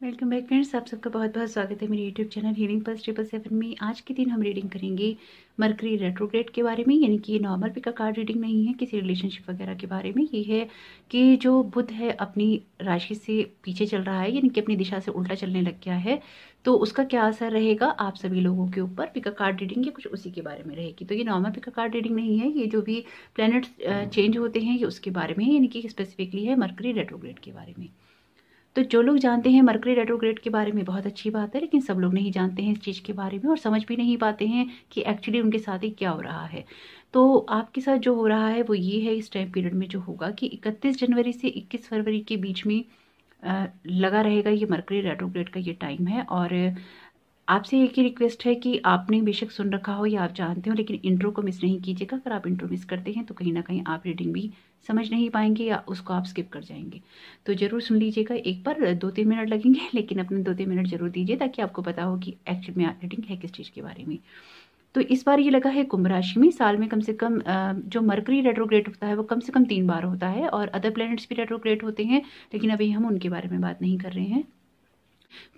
Welcome back friends, आप सबका बहुत बहुत स्वागत है मेरे यूट्यूब चैनल हीलिंग पल्स 777 में। आज के दिन हम रीडिंग करेंगे मरकरी रेट्रोग्रेड के बारे में, यानी कि ये नॉर्मल पिक का कार्ड रीडिंग नहीं है किसी रिलेशनशिप वगैरह के बारे में। ये है कि जो बुध है अपनी राशि से पीछे चल रहा है, यानी कि अपनी दिशा से उल्टा चलने लग गया है, तो उसका क्या असर रहेगा आप सभी लोगों के ऊपर। पिक का कार्ड रीडिंग ये कुछ उसी के बारे में रहेगी। तो ये नॉर्मल पिक का कार्ड रीडिंग नहीं है, ये जो भी प्लैनेट्स चेंज होते हैं ये उसके बारे में है, यानी कि स्पेसिफिकली है मरकरी रेट्रोग्रेड के बारे में। तो जो लोग जानते हैं मरकरी रेट्रोग्रेड के बारे में बहुत अच्छी बात है, लेकिन सब लोग नहीं जानते हैं इस चीज़ के बारे में और समझ भी नहीं पाते हैं कि एक्चुअली उनके साथ ही क्या हो रहा है। तो आपके साथ जो हो रहा है वो ये है, इस टाइम पीरियड में जो होगा कि 31 जनवरी से 21 फरवरी के बीच में लगा रहेगा ये मरकरी रेट्रोग्रेड का ये टाइम है। और आपसे एक ही रिक्वेस्ट है कि आपने बेशक सुन रखा हो या आप जानते हो, लेकिन इंट्रो को मिस नहीं कीजिएगा। अगर आप इंट्रो मिस करते हैं तो कहीं ना कहीं आप रीडिंग भी समझ नहीं पाएंगे या उसको आप स्किप कर जाएंगे। तो ज़रूर सुन लीजिएगा एक बार, 2-3 मिनट लगेंगे लेकिन अपने 2-3 मिनट जरूर दीजिए ताकि आपको पता हो कि एक्चुअल में रीडिंग है किस चीज़ के बारे में। तो इस बार ये लगा है कुंभ राशि में। साल में कम से कम जो मरकरी रेट्रोग्रेड होता है वो कम से कम 3 बार होता है, और अदर प्लैनेट्स भी रेट्रोग्रेड होते हैं, लेकिन अभी हम उनके बारे में बात नहीं कर रहे हैं।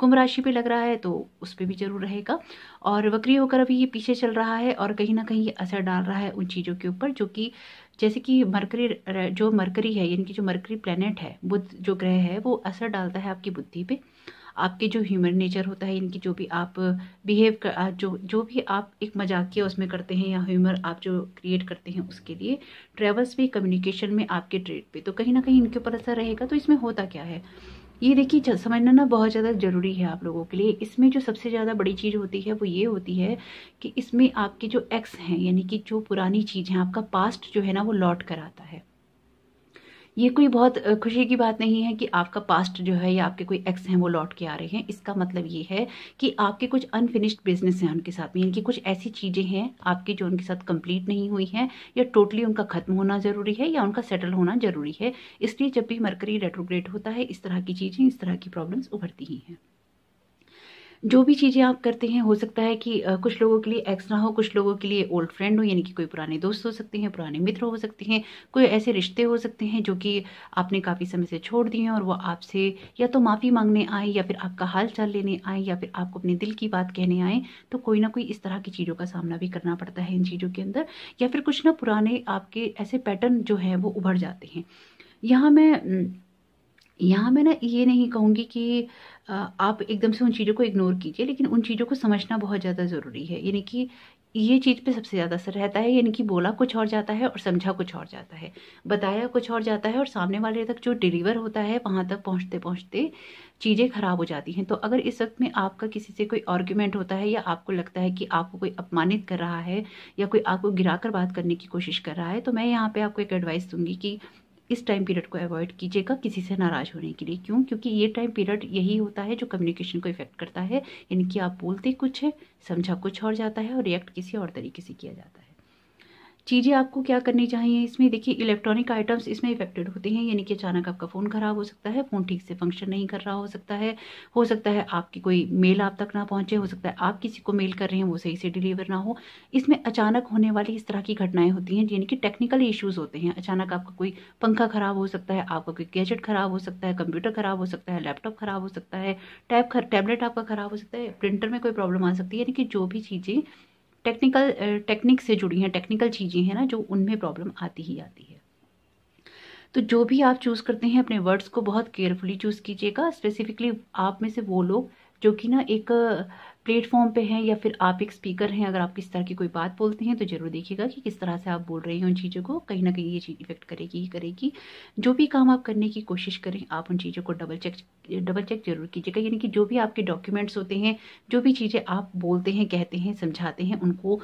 कुंभ राशि पे लग रहा है तो उस पर भी जरूर रहेगा। और वक्री होकर अभी ये पीछे चल रहा है और कहीं ना कहीं ये असर डाल रहा है उन चीज़ों के ऊपर जो कि, जैसे कि जो मरकरी है, यानी कि जो मरकरी प्लेनेट है, बुध जो ग्रह है, वो असर डालता है आपकी बुद्धि पे, आपके जो ह्यूमन नेचर होता है, इनकी जो भी आप बिहेव कर, जो भी आप एक मजाकिया उसमें करते हैं या ह्यूमर आप जो क्रिएट करते हैं उसके लिए, ट्रेवल्स पे, कम्युनिकेशन में, आपके ट्रेड पे, तो कहीं ना कहीं इनके ऊपर असर रहेगा। तो इसमें होता क्या है ये देखिए, समझना ना बहुत ज़्यादा ज़रूरी है आप लोगों के लिए। इसमें जो सबसे ज़्यादा बड़ी चीज़ होती है वो ये होती है कि इसमें आपके जो एक्स हैं, यानी कि जो पुरानी चीज़ है, आपका पास्ट जो है ना वो लौट कर आता है। ये कोई बहुत खुशी की बात नहीं है कि आपका पास्ट जो है या आपके कोई एक्स हैं वो लौट के आ रहे हैं। इसका मतलब ये है कि आपके कुछ अनफिनिश्ड बिजनेस हैं उनके साथ में, यानी कि कुछ ऐसी चीज़ें हैं आपकी जो उनके साथ कंप्लीट नहीं हुई हैं, या टोटली उनका खत्म होना ज़रूरी है या उनका सेटल होना ज़रूरी है। इसलिए जब भी मरकरी रेट्रोग्रेड होता है इस तरह की चीज़ें, इस तरह की प्रॉब्लम्स उभरती ही हैं। जो भी चीज़ें आप करते हैं, हो सकता है कि कुछ लोगों के लिए एक्स ना हो, कुछ लोगों के लिए ओल्ड फ्रेंड हो, यानी कि कोई पुराने दोस्त हो सकते हैं, पुराने मित्र हो सकते हैं, कोई ऐसे रिश्ते हो सकते हैं जो कि आपने काफ़ी समय से छोड़ दिए हैं और वो आपसे या तो माफ़ी मांगने आए, या फिर आपका हाल चाल लेने आए, या फिर आपको अपने दिल की बात कहने आए। तो कोई ना कोई इस तरह की चीज़ों का सामना भी करना पड़ता है इन चीज़ों के अंदर, या फिर कुछ ना पुराने आपके ऐसे पैटर्न जो हैं वो उभर जाते हैं। यहाँ मैं यहाँ मैं ना ये नहीं कहूँगी कि आप एकदम से उन चीज़ों को इग्नोर कीजिए, लेकिन उन चीज़ों को समझना बहुत ज़्यादा ज़रूरी है। यानी कि ये चीज़ पे सबसे ज़्यादा असर रहता है, यानी कि बोला कुछ और जाता है और समझा कुछ और जाता है, बताया कुछ और जाता है और सामने वाले तक जो डिलीवर होता है वहाँ तक पहुँचते पहुँचते चीज़ें खराब हो जाती हैं। तो अगर इस वक्त में आपका किसी से कोई आर्ग्यूमेंट होता है, या आपको लगता है कि आपको कोई अपमानित कर रहा है या कोई आपको गिराकर बात करने की कोशिश कर रहा है, तो मैं यहाँ पे आपको एक एडवाइस दूंगी कि इस टाइम पीरियड को अवॉइड कीजिएगा किसी से नाराज होने के लिए। क्यों? क्योंकि ये टाइम पीरियड यही होता है जो कम्युनिकेशन को इफेक्ट करता है, यानी कि आप बोलते कुछ है, समझा कुछ और जाता है और रिएक्ट किसी और तरीके से किया जाता है। चीज़ें आपको क्या करनी चाहिए इसमें, देखिए इलेक्ट्रॉनिक आइटम्स इसमें इफेक्टेड होते हैं, यानी कि अचानक आपका फ़ोन ख़राब हो सकता है, फ़ोन ठीक से फंक्शन नहीं कर रहा हो सकता है आपकी कोई मेल आप तक ना पहुंचे, हो सकता है आप किसी को मेल कर रहे हैं वो सही से डिलीवर ना हो। इसमें अचानक होने वाली इस तरह की घटनाएं होती हैं, यानी कि टेक्निकल इश्यूज होते हैं। अचानक आपका कोई पंखा ख़राब हो सकता है, आपका कोई गैजेट ख़राब हो सकता है, कंप्यूटर ख़राब हो सकता है, लैपटॉप ख़राब हो सकता है, टैबलेट आपका ख़राब हो सकता है, प्रिंटर में कोई प्रॉब्लम आ सकती है, यानी कि जो भी चीज़ें टेक्निक से जुड़ी हैं, टेक्निकल चीज़ें हैं ना, जो उनमें प्रॉब्लम आती ही आती है। तो जो भी आप चूज़ करते हैं अपने वर्ड्स को बहुत केयरफुली चूज़ कीजिएगा। स्पेसिफिकली आप में से वो लोग जो कि ना एक प्लेटफॉर्म पे हैं, या फिर आप एक स्पीकर हैं, अगर आप किस तरह की कोई बात बोलते हैं तो ज़रूर देखिएगा कि किस तरह से आप बोल रहे हैं उन चीज़ों को। कहीं ना कहीं ये चीज़ इफेक्ट करेगी ही करेगी। जो भी काम आप करने की कोशिश करें, आप उन चीज़ों को डबल चेक जरूर कीजिएगा। यानी कि जो भी आपके डॉक्यूमेंट्स होते हैं, जो भी चीज़ें आप बोलते हैं, कहते हैं, समझाते हैं, उनको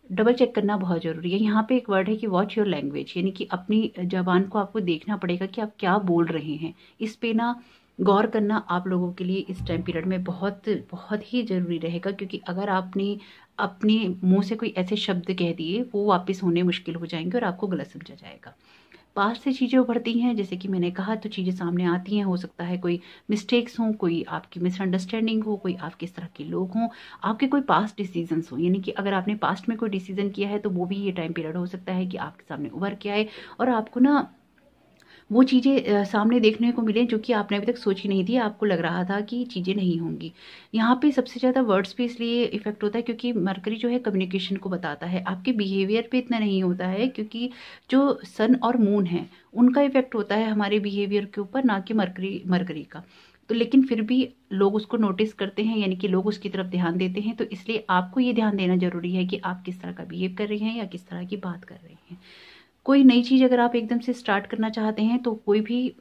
डबल चेक करना बहुत ज़रूरी है। यहाँ पे एक वर्ड है कि वॉच योर लैंग्वेज, यानी कि अपनी ज़बान को आपको देखना पड़ेगा कि आप क्या बोल रहे हैं। इस पे ना गौर करना आप लोगों के लिए इस टाइम पीरियड में बहुत बहुत ही ज़रूरी रहेगा, क्योंकि अगर आपने अपने मुंह से कोई ऐसे शब्द कह दिए वो वापस होने मुश्किल हो जाएंगे और आपको गलत समझा जाएगा। पास्ट से चीज़ें उभरती हैं, जैसे कि मैंने कहा, तो चीज़ें सामने आती हैं। हो सकता है कोई मिस्टेक्स हों, कोई आपकी मिसअंडरस्टैंडिंग हो, कोई आप किस तरह के लोग हों, आपके कोई पास्ट डिसीजंस हों, यानी कि अगर आपने पास्ट में कोई डिसीजन किया है तो वो भी ये टाइम पीरियड हो सकता है कि आपके सामने उभर के आए और आपको ना वो चीज़ें सामने देखने को मिले जो कि आपने अभी तक सोची नहीं थी, आपको लग रहा था कि चीज़ें नहीं होंगी। यहाँ पे सबसे ज़्यादा वर्ड्स पे इसलिए इफ़ेक्ट होता है क्योंकि मरकरी जो है कम्युनिकेशन को बताता है, आपके बिहेवियर पे इतना नहीं होता है क्योंकि जो सन और मून है, उनका इफ़ेक्ट होता है हमारे बिहेवियर के ऊपर, ना कि मरकरी का। तो लेकिन फिर भी लोग उसको नोटिस करते हैं, यानी कि लोग उसकी तरफ ध्यान देते हैं, तो इसलिए आपको ये ध्यान देना ज़रूरी है कि आप किस तरह का बिहेव कर रहे हैं या किस तरह की बात कर रहे हैं। कोई नई चीज़ अगर आप एकदम से स्टार्ट करना चाहते हैं तो कोई भी,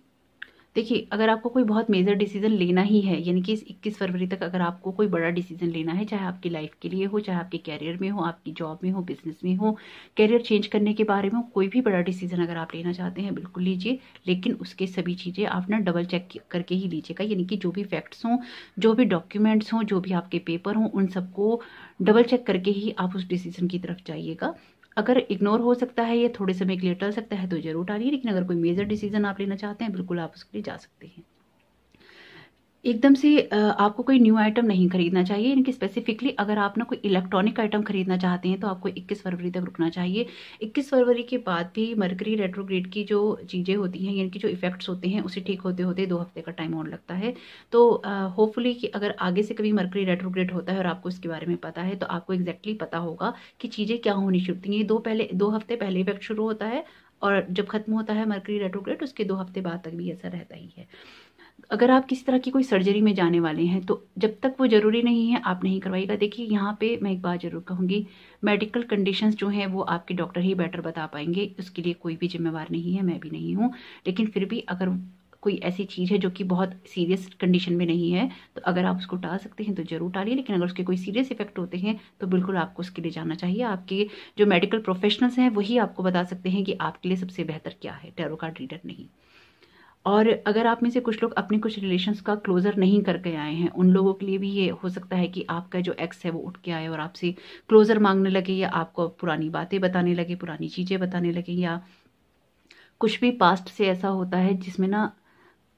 देखिए अगर आपको कोई बहुत मेजर डिसीजन लेना ही है, यानी कि इस 21 फरवरी तक अगर आपको कोई बड़ा डिसीजन लेना है, चाहे आपकी लाइफ के लिए हो, चाहे आपके कैरियर में हो, आपकी जॉब में हो, बिजनेस में हो, कैरियर चेंज करने के बारे में हो, कोई भी बड़ा डिसीजन अगर आप लेना चाहते हैं बिल्कुल लीजिए, लेकिन उसके सभी चीज़ें आप ना डबल चेक करके ही लीजिएगा, यानी कि जो भी फैक्ट्स हों, जो भी डॉक्यूमेंट्स हों, जो भी आपके पेपर हों, उन सबको डबल चेक करके ही आप उस डिसीजन की तरफ जाइएगा। अगर इग्नोर हो सकता है या थोड़े समय के लिए टल सकता है तो ज़रूर टालिए, लेकिन अगर कोई मेजर डिसीजन आप लेना चाहते हैं बिल्कुल आप उसके लिए जा सकते हैं। एकदम से आपको कोई न्यू आइटम नहीं खरीदना चाहिए, यानी कि स्पेसिफिकली अगर आप ना कोई इलेक्ट्रॉनिक आइटम खरीदना चाहते हैं तो आपको 21 फरवरी तक रुकना चाहिए। 21 फरवरी के बाद भी मरकरी रेट्रोग्रेड की जो चीज़ें होती हैं, यानी कि जो इफेक्ट्स होते हैं, उसे ठीक होते होते 2 हफ्ते का टाइम और लगता है। तो होपफुली कि अगर आगे से कभी मरकरी रेट्रोग्रेड होता है और आपको इसके बारे में पता है तो आपको एग्जैक्टली पता होगा कि चीज़ें क्या होनी शुरू होती हैं। 2 हफ्ते पहले इफेक्ट शुरू होता है और जब खत्म होता है मरकरी रेट्रोग्रेड उसके 2 हफ्ते बाद तक भी ऐसा रहता ही है। अगर आप किसी तरह की कोई सर्जरी में जाने वाले हैं तो जब तक वो ज़रूरी नहीं है आप नहीं करवाइएगा। देखिए यहाँ पे मैं एक बात ज़रूर कहूँगी, मेडिकल कंडीशंस जो हैं वो आपके डॉक्टर ही बेटर बता पाएंगे, उसके लिए कोई भी जिम्मेवार नहीं है, मैं भी नहीं हूँ। लेकिन फिर भी अगर कोई ऐसी चीज़ है जो कि बहुत सीरियस कंडीशन में नहीं है तो अगर आप उसको टाल सकते हैं तो ज़रूर टालिए, लेकिन अगर उसके कोई सीरियस इफेक्ट होते हैं तो बिल्कुल आपको उसके लिए जाना चाहिए। आपके जो मेडिकल प्रोफेशनल्स हैं वही आपको बता सकते हैं कि आपके लिए सबसे बेहतर क्या है, टैरो कार्ड रीडर नहीं। और अगर आप में से कुछ लोग अपने कुछ रिलेशंस का क्लोजर नहीं करके आए हैं, उन लोगों के लिए भी ये हो सकता है कि आपका जो एक्स है वो उठ के आए और आपसे क्लोजर मांगने लगे, या आपको पुरानी बातें बताने लगे, पुरानी चीज़ें बताने लगे, या कुछ भी पास्ट से ऐसा होता है जिसमें ना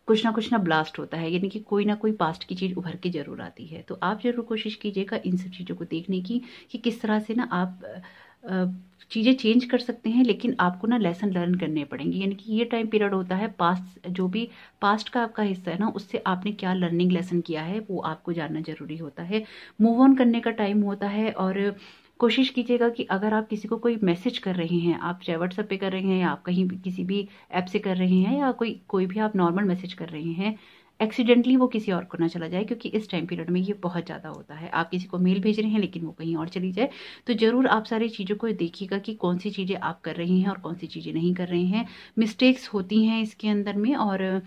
कुछ ना ब्लास्ट होता है, यानी कि कोई ना कोई पास्ट की चीज़ उभर के ज़रूर आती है। तो आप ज़रूर कोशिश कीजिएगा इन सब चीज़ों को देखने की कि किस तरह से ना आप चीज़ें चेंज कर सकते हैं, लेकिन आपको ना लेसन लर्न करने पड़ेंगे। यानी कि ये टाइम पीरियड होता है पास्ट, जो भी पास्ट का आपका हिस्सा है ना, उससे आपने क्या लर्निंग लेसन किया है वो आपको जानना ज़रूरी होता है। मूव ऑन करने का टाइम होता है। और कोशिश कीजिएगा कि अगर आप किसी को कोई मैसेज कर रहे हैं, आप चाहे व्हाट्सएप पे कर रहे हैं या आप कहीं भी किसी भी ऐप से कर रहे हैं, या कोई भी आप नॉर्मल मैसेज कर रहे हैं, एक्सीडेंटली वो किसी और को ना चला जाए, क्योंकि इस टाइम पीरियड में ये बहुत ज़्यादा होता है। आप किसी को मेल भेज रहे हैं लेकिन वो कहीं और चली जाए, तो ज़रूर आप सारी चीज़ों को देखिएगा कि कौन सी चीज़ें आप कर रहे हैं और कौन सी चीज़ें नहीं कर रहे हैं। मिस्टेक्स होती हैं इसके अंदर में, और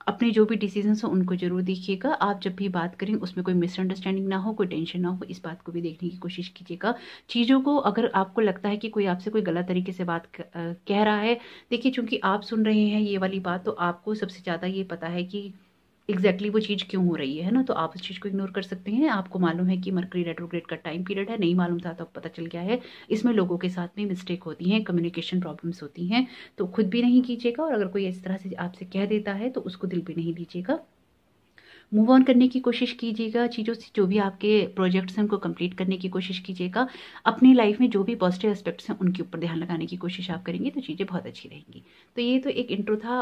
अपने जो भी डिसीजंस हो उनको ज़रूर देखिएगा। आप जब भी बात करें उसमें कोई मिसअंडरस्टैंडिंग ना हो, कोई टेंशन ना हो, इस बात को भी देखने की कोशिश कीजिएगा। चीज़ों को अगर आपको लगता है कि कोई आपसे कोई गलत तरीके से बात कह रहा है, देखिए चूंकि आप सुन रहे हैं ये वाली बात, तो आपको सबसे ज़्यादा ये पता है कि एग्जैक्टली वो चीज़ क्यों हो रही है ना, तो आप उस चीज़ को इग्नोर कर सकते हैं। आपको मालूम है कि मरकरी रेट्रोग्रेड का टाइम पीरियड है, नहीं मालूम था तो पता चल गया है। इसमें लोगों के साथ में मिस्टेक होती हैं, कम्युनिकेशन प्रॉब्लम्स होती हैं, तो खुद भी नहीं कीजिएगा। और अगर कोई इस तरह से आपसे कह देता है तो उसको दिल पे नहीं लीजिएगा। मूव ऑन करने की कोशिश कीजिएगा चीज़ों से, जो भी आपके प्रोजेक्ट्स हैं उनको कंप्लीट करने की कोशिश कीजिएगा। अपनी लाइफ में जो भी पॉजिटिव एस्पेक्ट्स हैं उनके ऊपर ध्यान लगाने की कोशिश आप करेंगे तो चीज़ें बहुत अच्छी रहेंगी। तो ये तो एक इंट्रो था,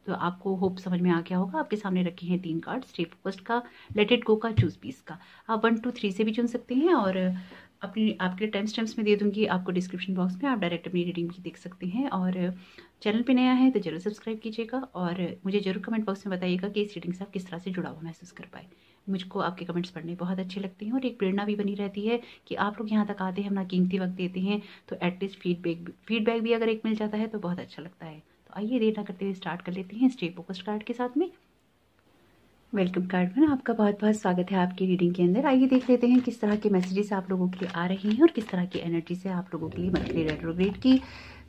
तो आपको होप समझ में आ गया होगा। आपके सामने रखे हैं 3 कार्ड, स्टे फोकस्ड का, लेट इट गो का, चूज पीस का। आप 1 2 3 से भी चुन सकते हैं, और आपके टाइम स्टैम्प्स में दे दूंगी आपको डिस्क्रिप्शन बॉक्स में, आप डायरेक्ट अपनी रीडिंग भी देख सकते हैं। और चैनल पे नया है तो जरूर सब्सक्राइब कीजिएगा, और मुझे जरूर कमेंट बॉक्स में बताइएगा कि इस रीडिंग से आप किस तरह से जुड़ा हुआ महसूस कर पाए। मुझको आपके कमेंट्स पढ़ने बहुत अच्छे लगते हैं, और एक प्रेरणा भी बनी रहती है कि आप लोग यहाँ तक आते हैं, अपना कीमती वक्त देते हैं, तो एटलीस्ट फीडबैक भी अगर एक मिल जाता है तो बहुत अच्छा लगता है। तो आइए देर ना करते हुए स्टार्ट कर लेते हैं स्टे फोकस्ड कार्ड के साथ में। वेलकम कार्ड में आपका बहुत बहुत स्वागत है आपकी रीडिंग के अंदर। आइए देख लेते हैं किस तरह के मैसेजेस आप लोगों के लिए आ रही हैं और किस तरह की एनर्जी से आप लोगों के लिए मरकरी रेट्रोग्रेड की।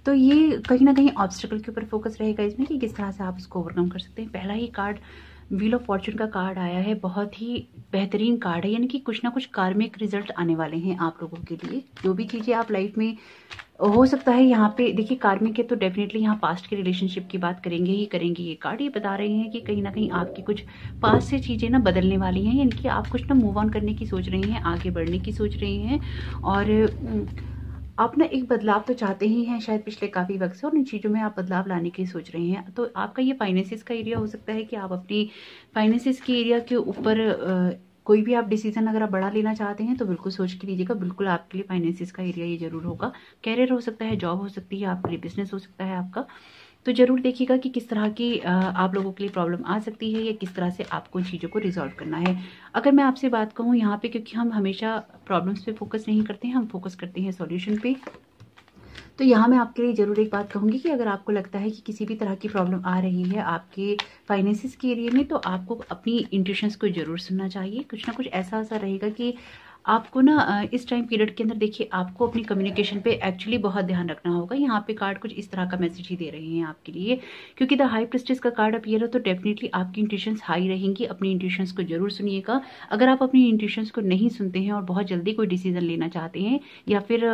तो ये कहीं ना कहीं ऑब्स्टिकल के ऊपर फोकस रहेगा इसमें कि किस तरह से आप उसको ओवरकम कर सकते हैं। पहला ही कार्ड व्हील ऑफ फॉर्चून का कार्ड आया है, बहुत ही बेहतरीन कार्ड है, यानी कि कुछ ना कुछ कार्मिक रिजल्ट आने वाले हैं आप लोगों के लिए। जो भी चीज़ें आप लाइफ में हो सकता है यहाँ पे देखिए कार्मिक है, तो डेफिनेटली यहाँ पास्ट के रिलेशनशिप की बात करेंगे ही करेंगे। ये कार्ड ये बता रहे हैं कि कहीं ना कहीं आपकी कुछ पास्ट से चीज़ें ना बदलने वाली हैं, यानी कि आप कुछ ना मूव ऑन करने की सोच रहे हैं, आगे बढ़ने की सोच रहे हैं, और आप ना एक बदलाव तो चाहते ही हैं शायद पिछले काफ़ी वक्त से, और इन चीज़ों में आप बदलाव लाने की सोच रहे हैं। तो आपका ये फाइनेंसिस का एरिया हो सकता है कि आप अपनी फाइनेंसिस के एरिया के ऊपर कोई भी आप डिसीजन अगर आप बड़ा लेना चाहते हैं तो बिल्कुल सोच के लीजिएगा। बिल्कुल आपके लिए फाइनेंसिस का एरिया ये जरूर होगा। कैरियर हो सकता है, जॉब हो सकती है, आपके लिए बिजनेस हो सकता है आपका। तो ज़रूर देखिएगा कि किस तरह की आप लोगों के लिए प्रॉब्लम आ सकती है या किस तरह से आपको इन चीज़ों को रिजॉल्व करना है। अगर मैं आपसे बात कहूँ यहाँ पे, क्योंकि हम हमेशा प्रॉब्लम्स पे फोकस नहीं करते हैं, हम फोकस करते हैं सॉल्यूशन पे। तो यहाँ मैं आपके लिए ज़रूर एक बात कहूँगी कि अगर आपको लगता है कि किसी भी तरह की प्रॉब्लम आ रही है आपके फाइनेंसिस के एरिया में, तो आपको अपनी इंट्यूशंस को ज़रूर सुनना चाहिए। कुछ ना कुछ ऐसा रहेगा कि आपको ना इस टाइम पीरियड के अंदर देखिए आपको अपनी कम्युनिकेशन पे एक्चुअली बहुत ध्यान रखना होगा। यहाँ पे कार्ड कुछ इस तरह का मैसेज ही दे रहे हैं आपके लिए, क्योंकि द हाई प्रिस्टेस का कार्ड अपीयर है, तो डेफिनेटली आपकी इंट्यूशंस हाई रहेंगी। अपनी इंट्यूशंस को जरूर सुनिएगा। अगर आप अपनी इंट्यूशंस को नहीं सुनते हैं और बहुत जल्दी कोई डिसीजन लेना चाहते हैं या फिर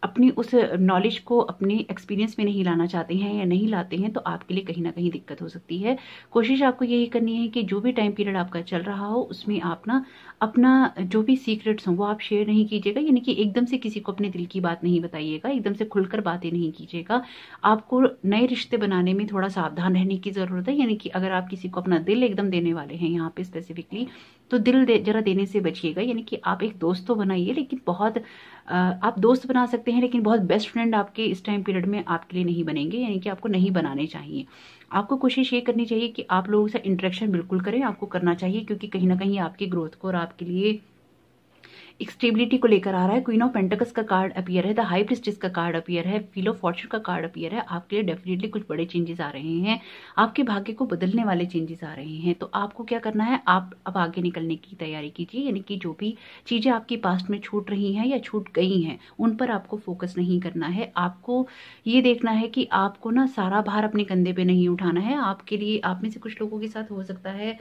अपनी उस नॉलेज को अपने एक्सपीरियंस में नहीं लाना चाहते हैं या नहीं लाते हैं, तो आपके लिए कहीं ना कहीं दिक्कत हो सकती है। कोशिश आपको यही करनी है कि जो भी टाइम पीरियड आपका चल रहा हो उसमें आप ना अपना जो भी सीक्रेट्स हों वो आप शेयर नहीं कीजिएगा। यानी कि एकदम से किसी को अपने दिल की बात नहीं बताइएगा, एकदम से खुलकर बातें नहीं कीजिएगा। आपको नए रिश्ते बनाने में थोड़ा सावधान रहने की ज़रूरत है। यानी कि अगर आप किसी को अपना दिल एकदम देने वाले हैं यहाँ पे स्पेसिफिकली, तो दिल जरा देने से बचिएगा। यानी कि आप एक दोस्त तो बनाइए, लेकिन बहुत आप दोस्त बना सकते हैं, लेकिन बहुत बेस्ट फ्रेंड आपके इस टाइम पीरियड में आपके लिए नहीं बनेंगे। यानी कि आपको नहीं बनाने चाहिए। आपको कोशिश ये करनी चाहिए कि आप लोगों से इंटरेक्शन बिल्कुल करें, आपको करना चाहिए, क्योंकि कहीं ना कहीं आपकी ग्रोथ को और आपके लिए एक स्टेबिलिटी को लेकर आ रहा है। क्वीन ऑफ पेंटिकल्स का कार्ड अपीयर है, द हाई प्रिस्टेस का कार्ड अपीयर है, व्हील ऑफ फॉर्चून का कार्ड अपीयर है। आपके लिए डेफिनेटली कुछ बड़े चेंजेस आ रहे हैं, आपके भाग्य को बदलने वाले चेंजेस आ रहे हैं। तो आपको क्या करना है, आप अब आगे निकलने की तैयारी कीजिए। यानी कि जो भी चीजें आपकी पास्ट में छूट रही हैं या छूट गई हैं, उन पर आपको फोकस नहीं करना है। आपको ये देखना है कि आपको ना सारा भार अपने कंधे पे नहीं उठाना है। आपके लिए, आप में से कुछ लोगों के साथ हो सकता है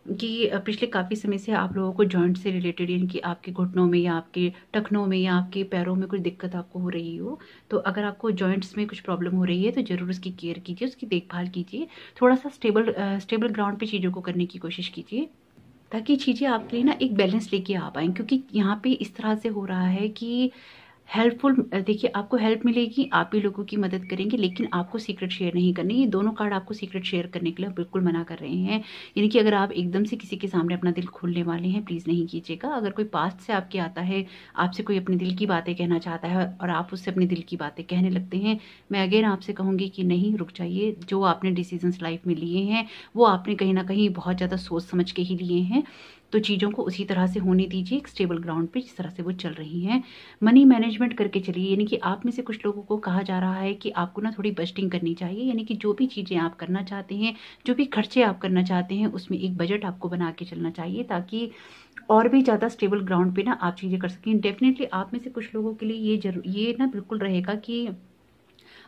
कि पिछले काफ़ी समय से आप लोगों को जॉइंट से रिलेटेड, यानी कि आपके घुटनों में या आपके टखनों में या आपके पैरों में कुछ दिक्कत आपको हो रही हो। तो अगर आपको जॉइंट्स में कुछ प्रॉब्लम हो रही है तो ज़रूर उसकी केयर कीजिए, उसकी देखभाल कीजिए। थोड़ा सा स्टेबल ग्राउंड पे चीज़ों को करने की कोशिश कीजिए, ताकि चीज़ें आपके लिए ना एक बैलेंस लेके आ पाएँ। क्योंकि यहाँ पे इस तरह से हो रहा है कि हेल्पफुल, देखिए आपको हेल्प मिलेगी, आप भी लोगों की मदद करेंगे, लेकिन आपको सीक्रेट शेयर नहीं करनी। ये दोनों कार्ड आपको सीक्रेट शेयर करने के लिए बिल्कुल मना कर रहे हैं। यानी कि अगर आप एकदम से किसी के सामने अपना दिल खोलने वाले हैं, प्लीज़ नहीं कीजिएगा। अगर कोई पास्ट से आपके आता है, आपसे कोई अपने दिल की बातें कहना चाहता है और आप उससे अपने दिल की बातें कहने लगते हैं, मैं अगेन आपसे कहूँगी कि नहीं, रुक जाइए। जो आपने डिसीजंस लाइफ में लिए हैं वो आपने कहीं ना कहीं बहुत ज़्यादा सोच समझ के ही लिए हैं। तो चीज़ों को उसी तरह से होने दीजिए, एक स्टेबल ग्राउंड पे जिस तरह से वो चल रही हैं। मनी मैनेजमेंट करके चलिए। यानी कि आप में से कुछ लोगों को कहा जा रहा है कि आपको ना थोड़ी बजटिंग करनी चाहिए। यानी कि जो भी चीज़ें आप करना चाहते हैं, जो भी खर्चे आप करना चाहते हैं, उसमें एक बजट आपको बना के चलना चाहिए, ताकि और भी ज़्यादा स्टेबल ग्राउंड पे ना आप चीज़ें कर सकें। डेफिनेटली आप में से कुछ लोगों के लिए ये ना बिल्कुल रहेगा कि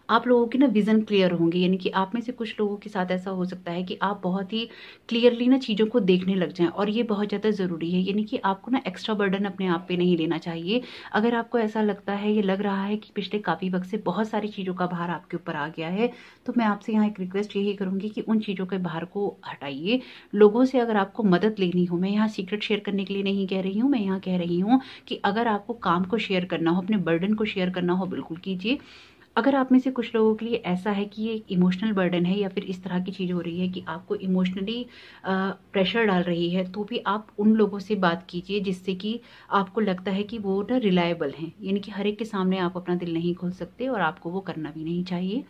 आप लोगों की ना विज़न क्लियर होंगे। यानी कि आप में से कुछ लोगों के साथ ऐसा हो सकता है कि आप बहुत ही क्लियरली ना चीज़ों को देखने लग जाएँ, और ये बहुत ज़्यादा ज़रूरी है। यानी कि आपको ना एक्स्ट्रा बर्डन अपने आप पे नहीं लेना चाहिए। अगर आपको ऐसा लगता है, ये लग रहा है कि पिछले काफ़ी वक्त से बहुत सारी चीज़ों का भार आपके ऊपर आ गया है, तो मैं आपसे यहाँ एक रिक्वेस्ट यही करूँगी कि उन चीज़ों के भार को हटाइए। लोगों से अगर आपको मदद लेनी हो, मैं यहाँ सीक्रेट शेयर करने के लिए नहीं कह रही हूँ, मैं यहाँ कह रही हूँ कि अगर आपको काम को शेयर करना हो, अपने बर्डन को शेयर करना हो, बिल्कुल कीजिए। अगर आप में से कुछ लोगों के लिए ऐसा है कि ये एक इमोशनल बर्डन है या फिर इस तरह की चीज़ हो रही है कि आपको इमोशनली प्रेशर डाल रही है, तो भी आप उन लोगों से बात कीजिए जिससे कि आपको लगता है कि वो ना रिलायबल हैं। यानी कि हर एक के सामने आप अपना दिल नहीं खोल सकते, और आपको वो करना भी नहीं चाहिए।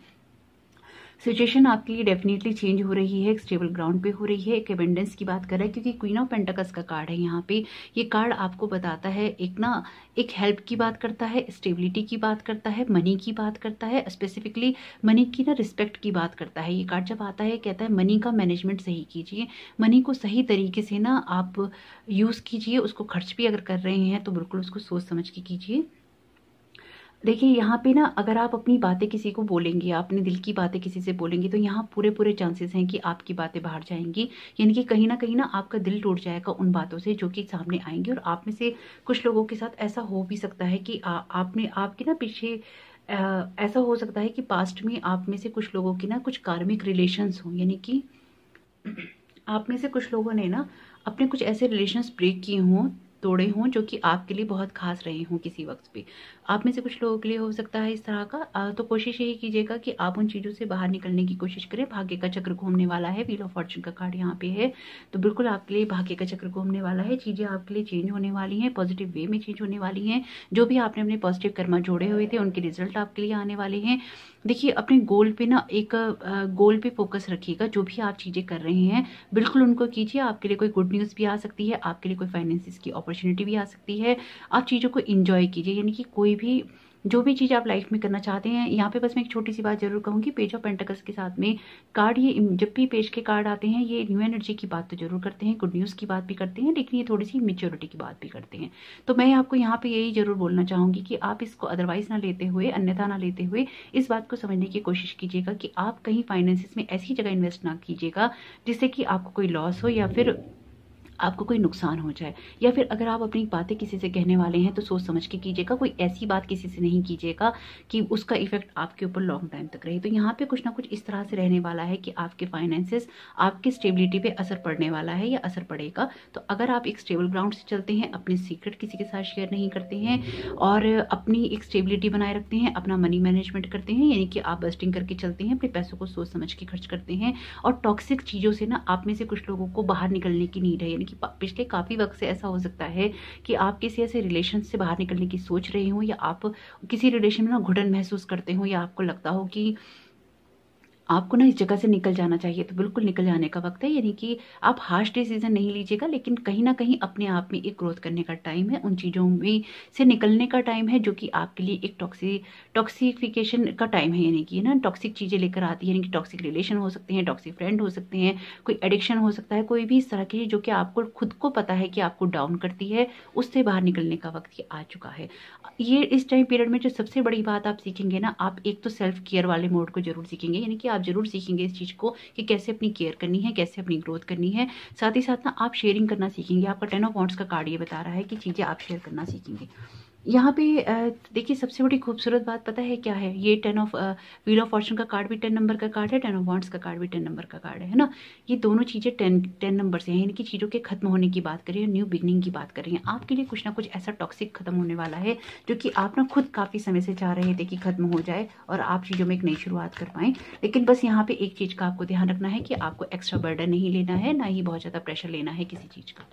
सिचुएशन आपके लिए डेफिनेटली चेंज हो रही है, एक स्टेबल ग्राउंड पे हो रही है, एक एबेंडेंस की बात कर रहा है, क्योंकि क्वीन ऑफ पेंटिकल्स का कार्ड है यहाँ पे। ये कार्ड आपको बताता है एक हेल्प की बात करता है, स्टेबिलिटी की बात करता है, मनी की बात करता है, स्पेसिफिकली मनी की ना रिस्पेक्ट की बात करता है। ये कार्ड जब आता है कहता है मनी का मैनेजमेंट सही कीजिए, मनी को सही तरीके से ना आप यूज़ कीजिए। उसको खर्च भी अगर कर रहे हैं तो बिल्कुल उसको सोच समझ के कीजिए। देखिए यहाँ पे ना अगर आप अपनी बातें किसी को बोलेंगे, अपने दिल की बातें किसी से बोलेंगे, तो यहाँ पूरे चांसेस हैं कि आपकी बातें बाहर जाएंगी। यानी कि कहीं ना आपका दिल टूट जाएगा उन बातों से जो कि सामने आएंगी। और आप में से कुछ लोगों के साथ ऐसा हो भी सकता है कि आपने आपके ना पीछे ऐसा हो सकता है कि पास्ट में आप में से कुछ लोगों की ना कुछ कार्मिक रिलेशंस हों। यानी कि आप में से कुछ लोगों ने ना अपने कुछ ऐसे रिलेशंस ब्रेक किए हों तोड़े हों जो कि आपके लिए बहुत खास रहे हों किसी वक्त पे। आप में से कुछ लोगों के लिए हो सकता है इस तरह का। तो कोशिश यही कीजिएगा कि आप उन चीज़ों से बाहर निकलने की कोशिश करें। भाग्य का चक्र घूमने वाला है, व्हील ऑफ फॉर्च्यून का कार्ड यहाँ पे है, तो बिल्कुल आपके लिए भाग्य का चक्र घूमने वाला है। चीज़ें आपके लिए चेंज होने वाली हैं, पॉजिटिव वे में चेंज होने वाली हैं। जो भी आपने अपने पॉजिटिव कर्मा जोड़े हुए थे उनके रिजल्ट आपके लिए आने वाले हैं। देखिए, अपने गोल पे ना एक गोल पे फोकस रखिएगा। जो भी आप चीज़ें कर रहे हैं बिल्कुल उनको कीजिए। आपके लिए कोई गुड न्यूज़ भी आ सकती है, आपके लिए कोई फाइनेंसिस की अपॉर्चुनिटी भी आ सकती है। आप चीज़ों को एंजॉय कीजिए, यानी कि कोई भी जो भी चीज़ आप लाइफ में करना चाहते हैं। यहाँ पे बस मैं एक छोटी सी बात जरूर कहूँगी, पेज ऑफ पेंटिकल्स के साथ में कार्ड, ये जब भी पेज के कार्ड आते हैं ये न्यू एनर्जी की बात तो जरूर करते हैं, गुड न्यूज़ की बात भी करते हैं, लेकिन ये थोड़ी सी मेच्योरिटी की बात भी करते हैं। तो मैं आपको यहाँ पे यही जरूर बोलना चाहूँगी कि आप इसको अदरवाइज ना लेते हुए, अन्यथा ना लेते हुए, इस बात को समझने की कोशिश कीजिएगा कि आप कहीं फाइनेंसिस में ऐसी जगह इन्वेस्ट ना कीजिएगा जिससे कि आपको कोई लॉस हो या फिर आपको कोई नुकसान हो जाए। या फिर अगर आप अपनी बातें किसी से कहने वाले हैं तो सोच समझ के कीजिएगा। कोई ऐसी बात किसी से नहीं कीजिएगा कि उसका इफेक्ट आपके ऊपर लॉन्ग टाइम तक रहे। तो यहाँ पे कुछ ना कुछ इस तरह से रहने वाला है कि आपके फाइनेंसेस, आपकी स्टेबिलिटी पे असर पड़ने वाला है या असर पड़ेगा। तो अगर आप एक स्टेबल ग्राउंड से चलते हैं, अपने सीक्रेट किसी के साथ शेयर नहीं करते हैं और अपनी एक स्टेबिलिटी बनाए रखते हैं, अपना मनी मैनेजमेंट करते हैं, यानी कि आप बस्टिंग करके चलते हैं, अपने पैसों को सोच समझ के खर्च करते हैं और टॉक्सिक चीज़ों से ना आप में से कुछ लोगों को बाहर निकलने की नीड है। यानी कि पिछले काफ़ी वक्त से ऐसा हो सकता है कि आप किसी ऐसे रिलेशन से बाहर निकलने की सोच रहे हो या आप किसी रिलेशन में ना घुटन महसूस करते हो या आपको लगता हो कि आपको ना इस जगह से निकल जाना चाहिए, तो बिल्कुल निकल जाने का वक्त है। यानी कि आप हार्श डिसीजन नहीं लीजिएगा, लेकिन कहीं ना कहीं अपने आप में एक ग्रोथ करने का टाइम है, उन चीज़ों में से निकलने का टाइम है जो कि आपके लिए एक टॉक्सिफिकेशन का टाइम है। यानी कि ना टॉक्सिक चीज़ें लेकर आती है, यानी कि टॉक्सिक रिलेशन हो सकते हैं, टॉक्सिक फ्रेंड हो सकते हैं, कोई एडिक्शन हो सकता है, कोई भी इस तरह की जो कि आपको खुद को पता है कि आपको डाउन करती है, उससे बाहर निकलने का वक्त ये आ चुका है। ये इस टाइम पीरियड में जो सबसे बड़ी बात आप सीखेंगे ना, आप एक तो सेल्फ केयर वाले मोड को जरूर सीखेंगे। यानी कि आप जरूर सीखेंगे इस चीज़ को कि कैसे अपनी केयर करनी है, कैसे अपनी ग्रोथ करनी है। साथ ही साथ ना आप शेयरिंग करना सीखेंगे। आपका 10 ऑफ वांड्स का कार्ड ये बता रहा है कि चीज़ें आप शेयर करना सीखेंगे। यहाँ पे देखिए, सबसे बड़ी खूबसूरत बात पता है क्या है? ये 10 ऑफ व्हील ऑफ फॉर्च्यून का कार्ड भी 10 नंबर का कार्ड है, 10 ऑफ वांड्स का कार्ड भी 10 नंबर का कार्ड है ना। ये दोनों चीज़ें 10 नंबर से हैं, यानी कि चीज़ों के खत्म होने की बात करें, न्यू बिगनिंग की बात करें। आपके लिए कुछ ना कुछ ऐसा टॉक्सिक खत्म होने वाला है जो कि आप ना खुद काफ़ी समय से चाह रहे थे कि खत्म हो जाए और आप चीज़ों में एक नई शुरुआत कर पाएँ। लेकिन बस यहाँ पे एक चीज़ का आपको ध्यान रखना है कि आपको एक्स्ट्रा बर्डन नहीं लेना है, ना ही बहुत ज़्यादा प्रेशर लेना है किसी चीज़ का।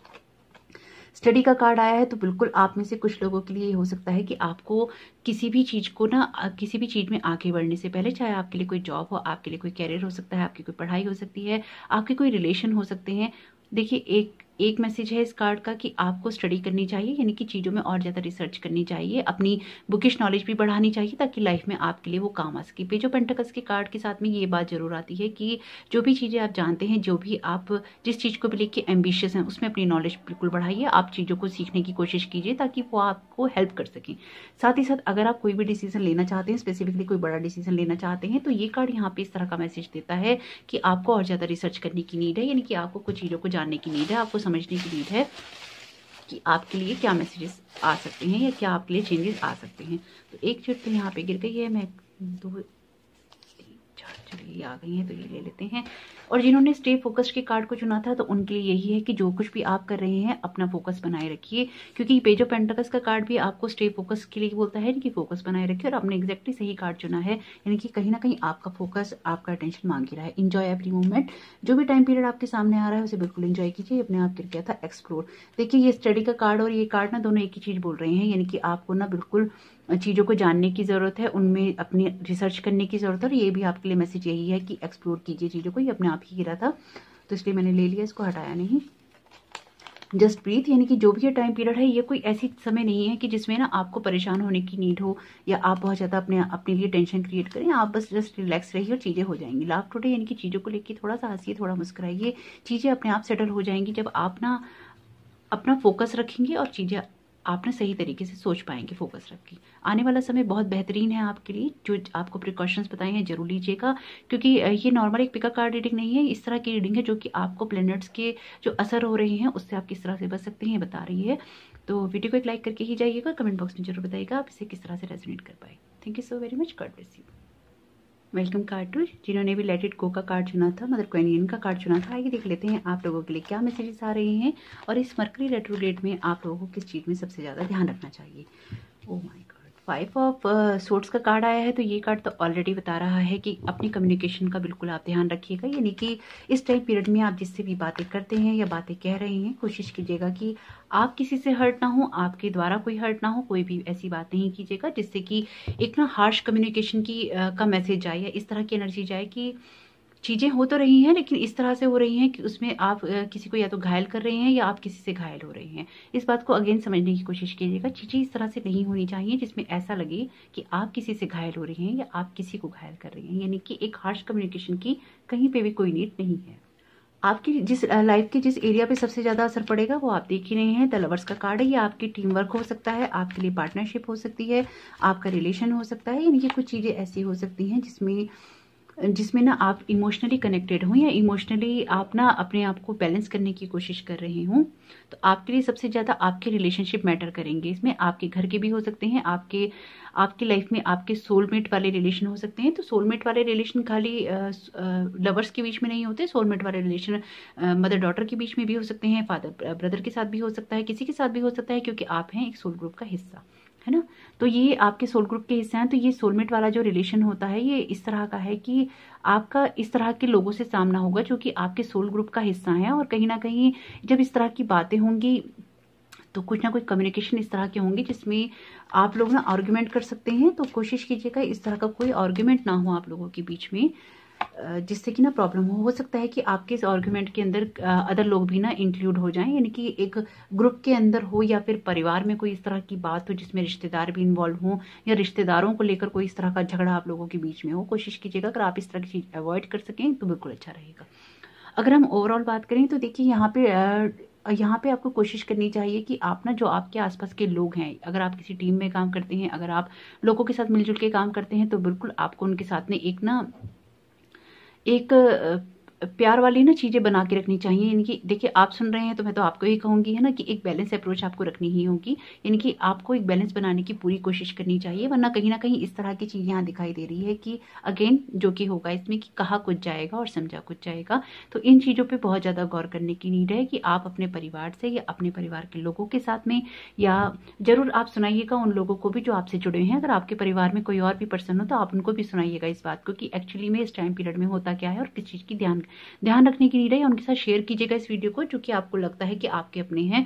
स्टडी का कार्ड आया है, तो बिल्कुल आप में से कुछ लोगों के लिए हो सकता है कि आपको किसी भी चीज़ को ना किसी भी चीज़ में आगे बढ़ने से पहले, चाहे आपके लिए कोई जॉब हो, आपके लिए कोई कैरियर हो सकता है, आपकी कोई पढ़ाई हो सकती है, आपके कोई रिलेशन हो सकते हैं। देखिए, एक मैसेज है इस कार्ड का कि आपको स्टडी करनी चाहिए, यानी कि चीज़ों में और ज़्यादा रिसर्च करनी चाहिए, अपनी बुकिश नॉलेज भी बढ़ानी चाहिए ताकि लाइफ में आपके लिए वो काम आ सके। पेज ऑफ पेंटिकल्स के कार्ड के साथ में ये बात जरूर आती है कि जो भी चीज़ें आप जानते हैं, जो भी आप जिस चीज़ को भी लेके एम्बिशियस हैं, उसमें अपनी नॉलेज बिल्कुल बढ़ाइए। आप चीज़ों को सीखने की कोशिश कीजिए ताकि वो आपको हेल्प कर सकें। साथ ही साथ अगर आप कोई भी डिसीजन लेना चाहते हैं, स्पेसिफिकली कोई बड़ा डिसीजन लेना चाहते हैं, तो ये कार्ड यहाँ पे इस तरह का मैसेज देता है कि आपको और ज़्यादा रिसर्च करने की नीड है, यानी कि आपको कुछ चीज़ों को जानने की नीड है, आपको समझने की नीड है कि आपके लिए क्या मैसेजेस आ सकते हैं या क्या आपके लिए चेंजेस आ सकते हैं। तो एक चिट तो यहाँ पे गिर गई है, मैं 2 3 4 चलिए आ गई हैं, तो ये ले लेते हैं। और जिन्होंने स्टे फोकस्ड के कार्ड को चुना था, तो उनके लिए यही है कि जो कुछ भी आप कर रहे हैं अपना फोकस बनाए रखिए, क्योंकि पेज ऑफ पेंटिकल्स का कार्ड भी आपको स्टे फोकस के लिए बोलता है कि फोकस बनाए रखिए। और आपने एग्जैक्टली सही कार्ड चुना है, यानी कि कहीं ना कहीं आपका फोकस, आपका अटेंशन मांग ही रहा है। Enjoy every moment. जो भी टाइम पीरियड आपके सामने आ रहा है उसे बिल्कुल इंजॉय कीजिए। अपने आप गिर गया था एक्सप्लोर। देखिए, ये स्टडी का कार्ड और ये कार्ड ना दोनों एक ही चीज बोल रहे हैं, यानी कि आपको ना बिल्कुल चीज़ों को जानने की ज़रूरत है, उनमें अपनी रिसर्च करने की ज़रूरत है। और ये भी आपके लिए मैसेज यही है कि एक्सप्लोर कीजिए चीज़ों को। ये अपने आप ही गिरा था, तो इसलिए मैंने ले लिया, इसको हटाया नहीं। जस्ट ब्रीथ, यानी कि जो भी ये टाइम पीरियड है, ये कोई ऐसी समय नहीं है कि जिसमें ना आपको परेशान होने की नीड हो या आप बहुत ज़्यादा अपने लिए टेंशन क्रिएट करें। आप बस जस्ट रिलैक्स रहिए और चीज़ें हो जाएंगी। लाफ टुडे, यानी कि चीज़ों को लेकर थोड़ा सा हंसिए, थोड़ा मुस्कुराइए, चीज़ें अपने आप सेटल हो जाएंगी जब आप ना अपना फोकस रखेंगे और चीज़ें आप ना सही तरीके से सोच पाएंगे फोकस रख के। आने वाला समय बहुत बेहतरीन है आपके लिए। जो आपको प्रिकॉशंस बताए हैं जरूर लीजिएगा, क्योंकि ये नॉर्मल एक पिका कार्ड रीडिंग नहीं है, इस तरह की रीडिंग है जो कि आपको प्लैनेट्स के जो असर हो रहे हैं उससे आप किस तरह से बच सकते हैं ये बता रही है। तो वीडियो को एक लाइक करके ही जाइएगा, कमेंट बॉक्स में जरूर बताइएगा आप इसे किस तरह से रेजोनेट कर पाए। Thank you so very much, God bless you. Welcome card to जिन्होंने भी लेट इट गो का कार्ड चुना था, मदर क्वेनियन का कार्ड चुना था। आइए देख लेते हैं आप लोगों के लिए क्या मैसेजेस आ रहे हैं और इस मरकरी रेट्रोग्रेड में आप लोगों को किस चीज़ में सबसे ज़्यादा ध्यान रखना चाहिए। Oh my God, 5 of swords का कार्ड आया है। तो ये कार्ड तो ऑलरेडी बता रहा है कि अपनी कम्युनिकेशन का बिल्कुल आप ध्यान रखिएगा, यानी कि इस टाइम पीरियड में आप जिससे भी बातें करते हैं या बातें कह रहे हैं, कोशिश कीजिएगा कि आप किसी से हर्ट ना हो, आपके द्वारा कोई हर्ट ना हो, कोई भी ऐसी बात नहीं कीजिएगा जिससे कि एक ना हार्श कम्युनिकेशन की का मैसेज जाए या इस तरह की एनर्जी जाए कि चीज़ें हो तो रही हैं लेकिन इस तरह से हो रही हैं कि उसमें आप किसी को या तो घायल कर रहे हैं या आप किसी से घायल हो रहे हैं। इस बात को अगेन समझने की कोशिश कीजिएगा। चीज़ें इस तरह से नहीं होनी चाहिए जिसमें ऐसा लगे कि आप किसी से घायल हो रहे हैं या आप किसी को घायल कर रहे हैं, यानी कि एक हार्श कम्युनिकेशन की कहीं पे भी कोई नीड नहीं है। आपकी जिस लाइफ के जिस एरिया पे सबसे ज़्यादा असर पड़ेगा वो आप देख ही रहे हैं। द लवर्स का कार्ड है। ये आपकी टीम वर्क हो सकता है, आपके लिए पार्टनरशिप हो सकती है, आपका रिलेशन हो सकता है, यानी कि कुछ चीज़ें ऐसी हो सकती हैं जिसमें ना आप इमोशनली कनेक्टेड हो या इमोशनली आप ना अपने आप को बैलेंस करने की कोशिश कर रहे हो। तो आपके लिए सबसे ज़्यादा आपके रिलेशनशिप मैटर करेंगे। इसमें आपके घर के भी हो सकते हैं, आपकी लाइफ में आपके सोलमेट वाले रिलेशन हो सकते हैं। तो सोलमेट वाले रिलेशन खाली लवर्स के बीच में नहीं होते। सोलमेट वाले रिलेशन मदर डॉटर के बीच में भी हो सकते हैं, फादर ब्रदर के साथ भी हो सकता है, किसी के साथ भी हो सकता है, क्योंकि आप हैं एक सोल ग्रुप का हिस्सा, है ना। तो ये आपके सोल ग्रुप के हिस्से हैं। तो ये सोलमेट वाला जो रिलेशन होता है ये इस तरह का है कि आपका इस तरह के लोगों से सामना होगा जो कि आपके सोल ग्रुप का हिस्सा है, और कहीं ना कहीं जब इस तरह की बातें होंगी तो कुछ ना कुछ कम्युनिकेशन इस तरह के होंगे जिसमें आप लोग ना आर्ग्यूमेंट कर सकते हैं। तो कोशिश कीजिएगा इस तरह का कोई आर्ग्यूमेंट ना हो आप लोगों के बीच में, जिससे कि ना प्रॉब्लम हो सकता है कि आपके इस आर्ग्यूमेंट के अंदर अदर लोग भी ना इंक्लूड हो जाएं, यानी कि एक ग्रुप के अंदर हो या फिर परिवार में कोई इस तरह की बात हो जिसमें रिश्तेदार भी इन्वॉल्व हो या रिश्तेदारों को लेकर कोई इस तरह का झगड़ा आप लोगों के बीच में हो। कोशिश कीजिएगा अगर आप इस तरह की चीज़ अवॉइड कर सकें तो बिल्कुल अच्छा रहेगा। अगर हम ओवरऑल बात करें तो देखिए यहाँ पे आपको कोशिश करनी चाहिए कि आप ना जो आपके आसपास के लोग हैं, अगर आप किसी टीम में काम करते हैं, अगर आप लोगों के साथ मिलजुल के काम करते हैं, तो बिल्कुल आपको उनके साथ में एक प्यार वाली ना चीज़ें बना के रखनी चाहिए। यानी कि देखिए आप सुन रहे हैं तो मैं तो आपको ही कहूँगी, है ना, कि एक बैलेंस अप्रोच आपको रखनी ही होगी। यानी कि आपको एक बैलेंस बनाने की पूरी कोशिश करनी चाहिए, वरना कहीं ना कहीं इस तरह की चीज़ यहाँ दिखाई दे रही है कि अगेन जो कि होगा इसमें कि कहा कुछ जाएगा और समझा कुछ जाएगा। तो इन चीज़ों पर बहुत ज़्यादा गौर करने की नीड है कि आप अपने परिवार से या अपने परिवार के लोगों के साथ में, या ज़रूर आप सुनाइएगा उन लोगों को भी जो आपसे जुड़े हैं। अगर आपके परिवार में कोई और भी पर्सन हो तो आप उनको भी सुनाइएगा इस बात को कि एक्चुअली में इस टाइम पीरियड में होता क्या है और किस चीज़ की ध्यान रखने की नीड है, या उनके साथ शेयर कीजिएगा इस वीडियो को जो कि आपको लगता है कि आपके अपने हैं।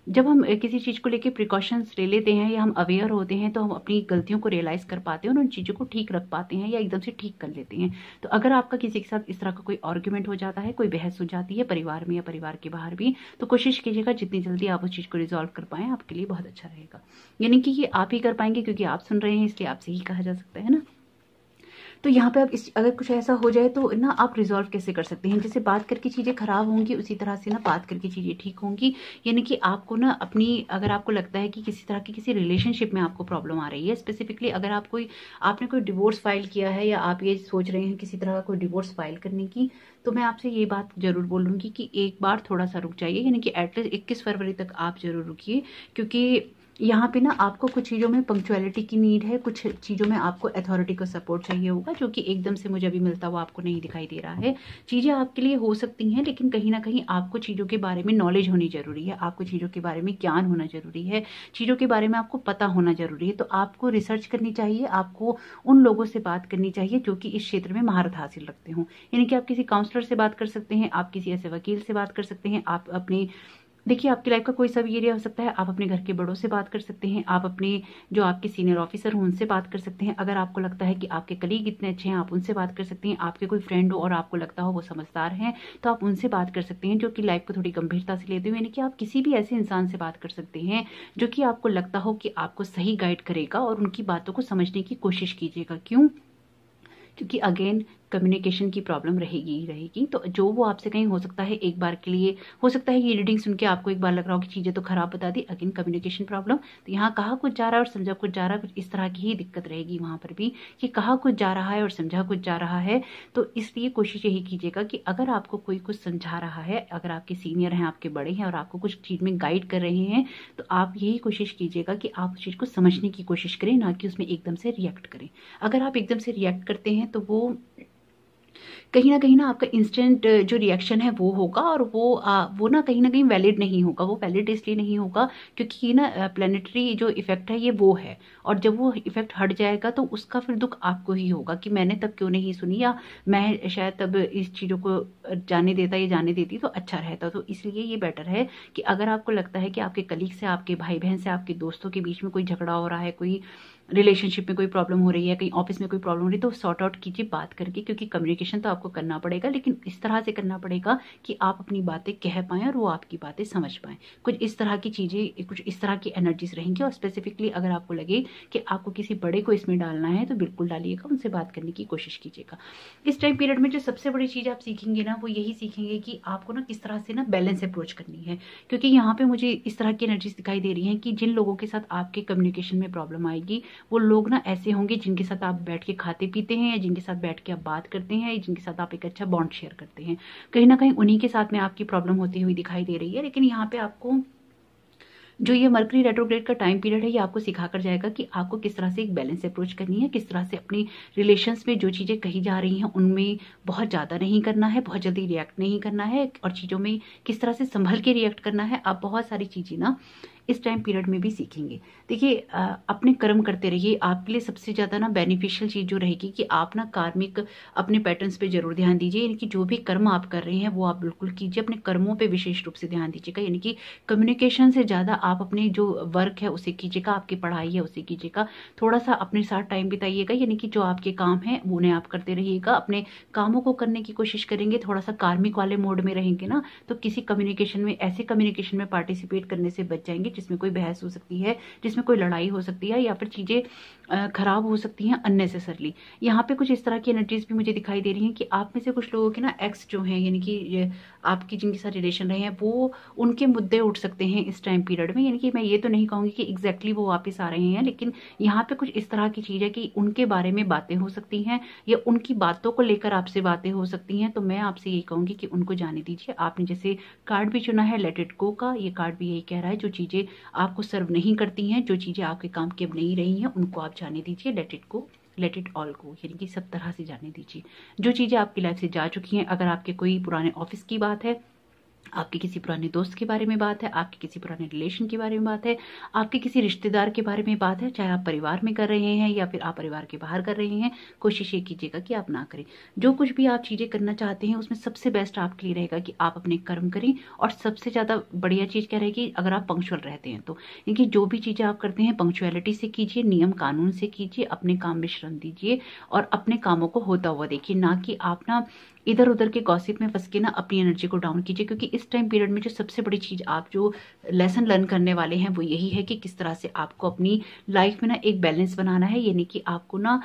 जब हम किसी चीज़ को लेके प्रिकॉशंस ले लेते हैं या हम अवेयर होते हैं तो हम अपनी गलतियों को रियलाइज़ कर पाते हैं और उन चीज़ों को ठीक रख पाते हैं या एकदम से ठीक कर लेते हैं। तो अगर आपका किसी के साथ इस तरह का कोई आर्ग्यूमेंट हो जाता है, कोई बहस हो जाती है परिवार में या परिवार के बाहर भी, तो कोशिश कीजिएगा जितनी जल्दी आप उस चीज़ को रिजॉल्व कर पाएँ, आपके लिए बहुत अच्छा रहेगा। यानी कि ये आप ही कर पाएंगे क्योंकि आप सुन रहे हैं, इसलिए आपसे ही कहा जा सकता है ना। तो यहाँ पे आप अगर कुछ ऐसा हो जाए तो ना आप रिजॉल्व कैसे कर सकते हैं। जैसे बात करके चीज़ें खराब होंगी उसी तरह से ना बात करके चीज़ें ठीक होंगी। यानी कि आपको ना अगर आपको लगता है कि किसी तरह की किसी रिलेशनशिप में आपको प्रॉब्लम आ रही है, स्पेसिफिकली अगर आपने कोई डिवोर्स फाइल किया है या आप ये सोच रहे हैं किसी तरह का कोई डिवोर्स फाइल करने की, तो मैं आपसे ये बात जरूर बोलूँगी कि एक बार थोड़ा सा रुक जाइए। यानी कि एटलीस्ट 21 फरवरी तक आप जरूर रुकिए, क्योंकि यहाँ पे ना आपको कुछ चीज़ों में पंक्चुअलिटी की नीड है, कुछ चीज़ों में आपको अथॉरिटी का सपोर्ट चाहिए होगा, जो कि एकदम से मुझे अभी मिलता हुआ आपको नहीं दिखाई दे रहा है। चीज़ें आपके लिए हो सकती हैं लेकिन कहीं ना कहीं आपको चीज़ों के बारे में नॉलेज होनी जरूरी है, आपको चीज़ों के बारे में ज्ञान होना जरूरी है, चीज़ों के बारे में आपको पता होना जरूरी है। तो आपको रिसर्च करनी चाहिए, आपको उन लोगों से बात करनी चाहिए जो कि इस क्षेत्र में महारत हासिल रखते हों। यानी कि आप किसी काउंसलर से बात कर सकते हैं, आप किसी ऐसे वकील से बात कर सकते हैं, आप अपने देखिए आपकी लाइफ का कोई सा भी एरिया हो सकता है, आप अपने घर के बड़ों से बात कर सकते हैं, आप अपने जो आपके सीनियर ऑफिसर हो उनसे बात कर सकते हैं। अगर आपको लगता है कि आपके कलीग इतने अच्छे हैं आप उनसे बात कर सकते हैं। आपके कोई फ्रेंड हो और आपको लगता हो वो समझदार हैं तो आप उनसे बात कर सकते हैं, जो कि लाइफ को थोड़ी गंभीरता से लेते हुए। यानी कि आप किसी भी ऐसे इंसान से बात कर सकते हैं जो कि आपको लगता हो कि आपको सही गाइड करेगा, और उनकी बातों को समझने की कोशिश कीजिएगा। क्यों? क्योंकि अगेन कम्युनिकेशन की प्रॉब्लम रहेगी ही रहेगी। तो जो वो आपसे कहीं हो सकता है एक बार के लिए, हो सकता है ये रीडिंग सुन के आपको एक बार लग रहा हो कि चीज़ें तो खराब बता दी, अगेन कम्युनिकेशन प्रॉब्लम। तो यहाँ कहा कुछ जा रहा है और समझा कुछ जा रहा है, कुछ इस तरह की ही दिक्कत रहेगी वहाँ पर भी कि कहा कुछ जा रहा है और समझा कुछ जा रहा है। तो इसलिए कोशिश यही कीजिएगा कि अगर आपको कोई कुछ समझा रहा है, अगर आपके सीनियर हैं, आपके बड़े हैं और आपको कुछ चीज़ में गाइड कर रहे हैं, तो आप यही कोशिश कीजिएगा कि आप उस चीज़ को समझने की कोशिश करें, ना कि उसमें एकदम से रिएक्ट करें। अगर आप एकदम से रिएक्ट करते हैं तो वो कहीं न आपका इंस्टेंट जो रिएक्शन है वो होगा, और वो ना कहीं वैलिड नहीं होगा। वो वैलिड इसलिए नहीं होगा क्योंकि ये ना प्लैनेटरी जो इफ़ेक्ट है ये वो है, और जब वो इफ़ेक्ट हट जाएगा तो उसका फिर दुःख आपको ही होगा कि मैंने तब क्यों नहीं सुनी, या मैं शायद तब इस चीज़ों को जाने देता या जाने देती तो अच्छा रहता। तो इसलिए ये बेटर है कि अगर आपको लगता है कि आपके कलीग से, आपके भाई-बहन से, आपके दोस्तों के बीच में कोई झगड़ा हो रहा है, कोई रिलेशनशिप में कोई प्रॉब्लम हो रही है, कहीं ऑफिस में कोई प्रॉब्लम हो रही है, तो सॉर्ट आउट कीजिए बात करके, क्योंकि कम्युनिकेशन तो आपको करना पड़ेगा, लेकिन इस तरह से करना पड़ेगा कि आप अपनी बातें कह पाएँ और वो आपकी बातें समझ पाएँ। कुछ इस तरह की चीज़ें, कुछ इस तरह की एनर्जीज रहेंगी। और स्पेसिफिकली अगर आपको लगे कि आपको किसी बड़े को इसमें डालना है तो बिल्कुल डालिएगा, उनसे बात करने की कोशिश कीजिएगा। इस टाइम पीरियड में जो सबसे बड़ी चीज़ आप सीखेंगे ना, वो यही सीखेंगे कि आपको ना किस तरह से ना बैलेंस अप्रोच करनी है। क्योंकि यहाँ पे मुझे इस तरह की एनर्जीज दिखाई दे रही हैं कि जिन लोगों के साथ आपके कम्युनिकेशन में प्रॉब्लम आएगी, वो लोग ना ऐसे होंगे जिनके साथ आप बैठ के खाते पीते हैं, या जिनके साथ बैठ के आप बात करते हैं, या जिनके साथ आप एक अच्छा बॉन्ड शेयर करते हैं। कहीं ना कहीं उन्हीं के साथ में आपकी प्रॉब्लम होती हुई दिखाई दे रही है। लेकिन यहाँ पे आपको जो ये मरकरी रेट्रोग्रेड का टाइम पीरियड है, ये आपको सिखाकर जाएगा कि आपको किस तरह से एक बैलेंस अप्रोच करनी है, किस तरह से अपनी रिलेशंस में जो चीज़ें कही जा रही हैं उनमें बहुत ज़्यादा नहीं करना है, बहुत जल्दी रिएक्ट नहीं करना है, और चीज़ों में किस तरह से संभल के रिएक्ट करना है। आप बहुत सारी चीज़ें ना इस टाइम पीरियड में भी सीखेंगे। देखिए, अपने कर्म करते रहिए। आपके लिए सबसे ज़्यादा ना बेनिफिशियल चीज़ जो रहेगी कि आप ना कार्मिक अपने पैटर्न्स पे ज़रूर ध्यान दीजिए। यानी कि जो भी कर्म आप कर रहे हैं वो आप बिल्कुल कीजिए, अपने कर्मों पे विशेष रूप से ध्यान दीजिएगा। यानी कि कम्युनिकेशन से ज़्यादा आप अपने जो वर्क है उसे कीजिएगा, आपकी पढ़ाई है उसे कीजिएगा। थोड़ा सा अपने साथ टाइम बिताइएगा, यानी कि जो आपके काम हैं उन्हें आप करते रहिएगा। अपने कामों को करने की कोशिश करेंगे, थोड़ा सा कार्मिक वाले मोड में रहेंगे ना, तो किसी कम्युनिकेशन में, ऐसे कम्युनिकेशन में पार्टिसिपेट करने से बच जाएंगे जिसमें कोई बहस हो सकती है, जिसमें कोई लड़ाई हो सकती है, या फिर चीज़ें खराब हो सकती हैं अननेसेसरली। यहाँ पे कुछ इस तरह की एनर्जीज भी मुझे दिखाई दे रही हैं कि आप में से कुछ लोगों के ना एक्स जो हैं, यानी कि आपकी जिनके साथ रिलेशन रहे हैं, वो उनके मुद्दे उठ सकते हैं इस टाइम पीरियड में। यानी कि मैं ये तो नहीं कहूँगी कि एग्जैक्टली वो वापस आ रहे हैं, लेकिन यहाँ पे कुछ इस तरह की चीज़ है कि उनके बारे में बातें हो सकती हैं, या उनकी बातों को लेकर आपसे बातें हो सकती हैं। तो मैं आपसे यही कहूँगी कि उनको जाने दीजिए। आपने जैसे कार्ड भी चुना है लेट इट गो का, ये कार्ड भी यही कह रहा है, जो चीज़ें आपको सर्व नहीं करती हैं, जो चीज़ें आपके काम की अब नहीं रही हैं, उनको आप जाने दीजिए। Let it go, let it all go, यानी कि सब तरह से जाने दीजिए। जो चीज़ें आपकी लाइफ से जा चुकी हैं, अगर आपके कोई पुराने ऑफिस की बात है, आपके किसी पुराने दोस्त के बारे में बात है, आपके किसी पुराने रिलेशन के बारे में बात है, आपके किसी रिश्तेदार के बारे में बात है, चाहे आप परिवार में कर रहे हैं या फिर आप परिवार के बाहर कर रहे हैं, कोशिश ये कीजिएगा कि आप ना करें। जो कुछ भी आप चीज़ें करना चाहते हैं उसमें सबसे बेस्ट आपके लिए रहेगा कि आप अपने कर्म करें। और सबसे ज़्यादा बढ़िया चीज़ क्या रहेगी, अगर आप पंक्चुअल रहते हैं तो, क्योंकि जो भी चीज़ें आप करते हैं पंक्चुअलिटी से कीजिए, नियम कानून से कीजिए, अपने काम में श्रम दीजिए और अपने कामों को होता हुआ देखिए, ना कि आप ना इधर उधर के गॉसिप में फंस के ना अपनी एनर्जी को डाउन कीजिए। क्योंकि इस टाइम पीरियड में जो सबसे बड़ी चीज़ आप जो लेसन लर्न करने वाले हैं वो यही है कि किस तरह से आपको अपनी लाइफ में ना एक बैलेंस बनाना है। यानी कि आपको ना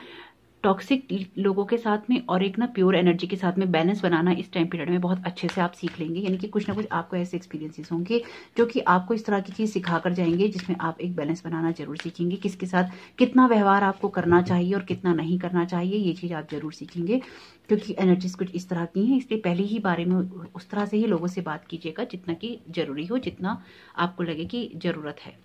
टॉक्सिक लोगों के साथ में और एक ना प्योर एनर्जी के साथ में बैलेंस बनाना इस टाइम पीरियड में बहुत अच्छे से आप सीख लेंगे। यानी कि कुछ ना कुछ आपको ऐसे एक्सपीरियंसेस होंगे जो कि आपको इस तरह की चीज़ सिखा कर जाएंगे, जिसमें आप एक बैलेंस बनाना जरूर सीखेंगे। किसके साथ कितना व्यवहार आपको करना चाहिए और कितना नहीं करना चाहिए, ये चीज़ आप जरूर सीखेंगे। क्योंकि एनर्जीज कुछ इस तरह की हैं, इसलिए पहले ही बारे में उस तरह से ही लोगों से बात कीजिएगा जितना कि जरूरी हो, जितना आपको लगे कि ज़रूरत है।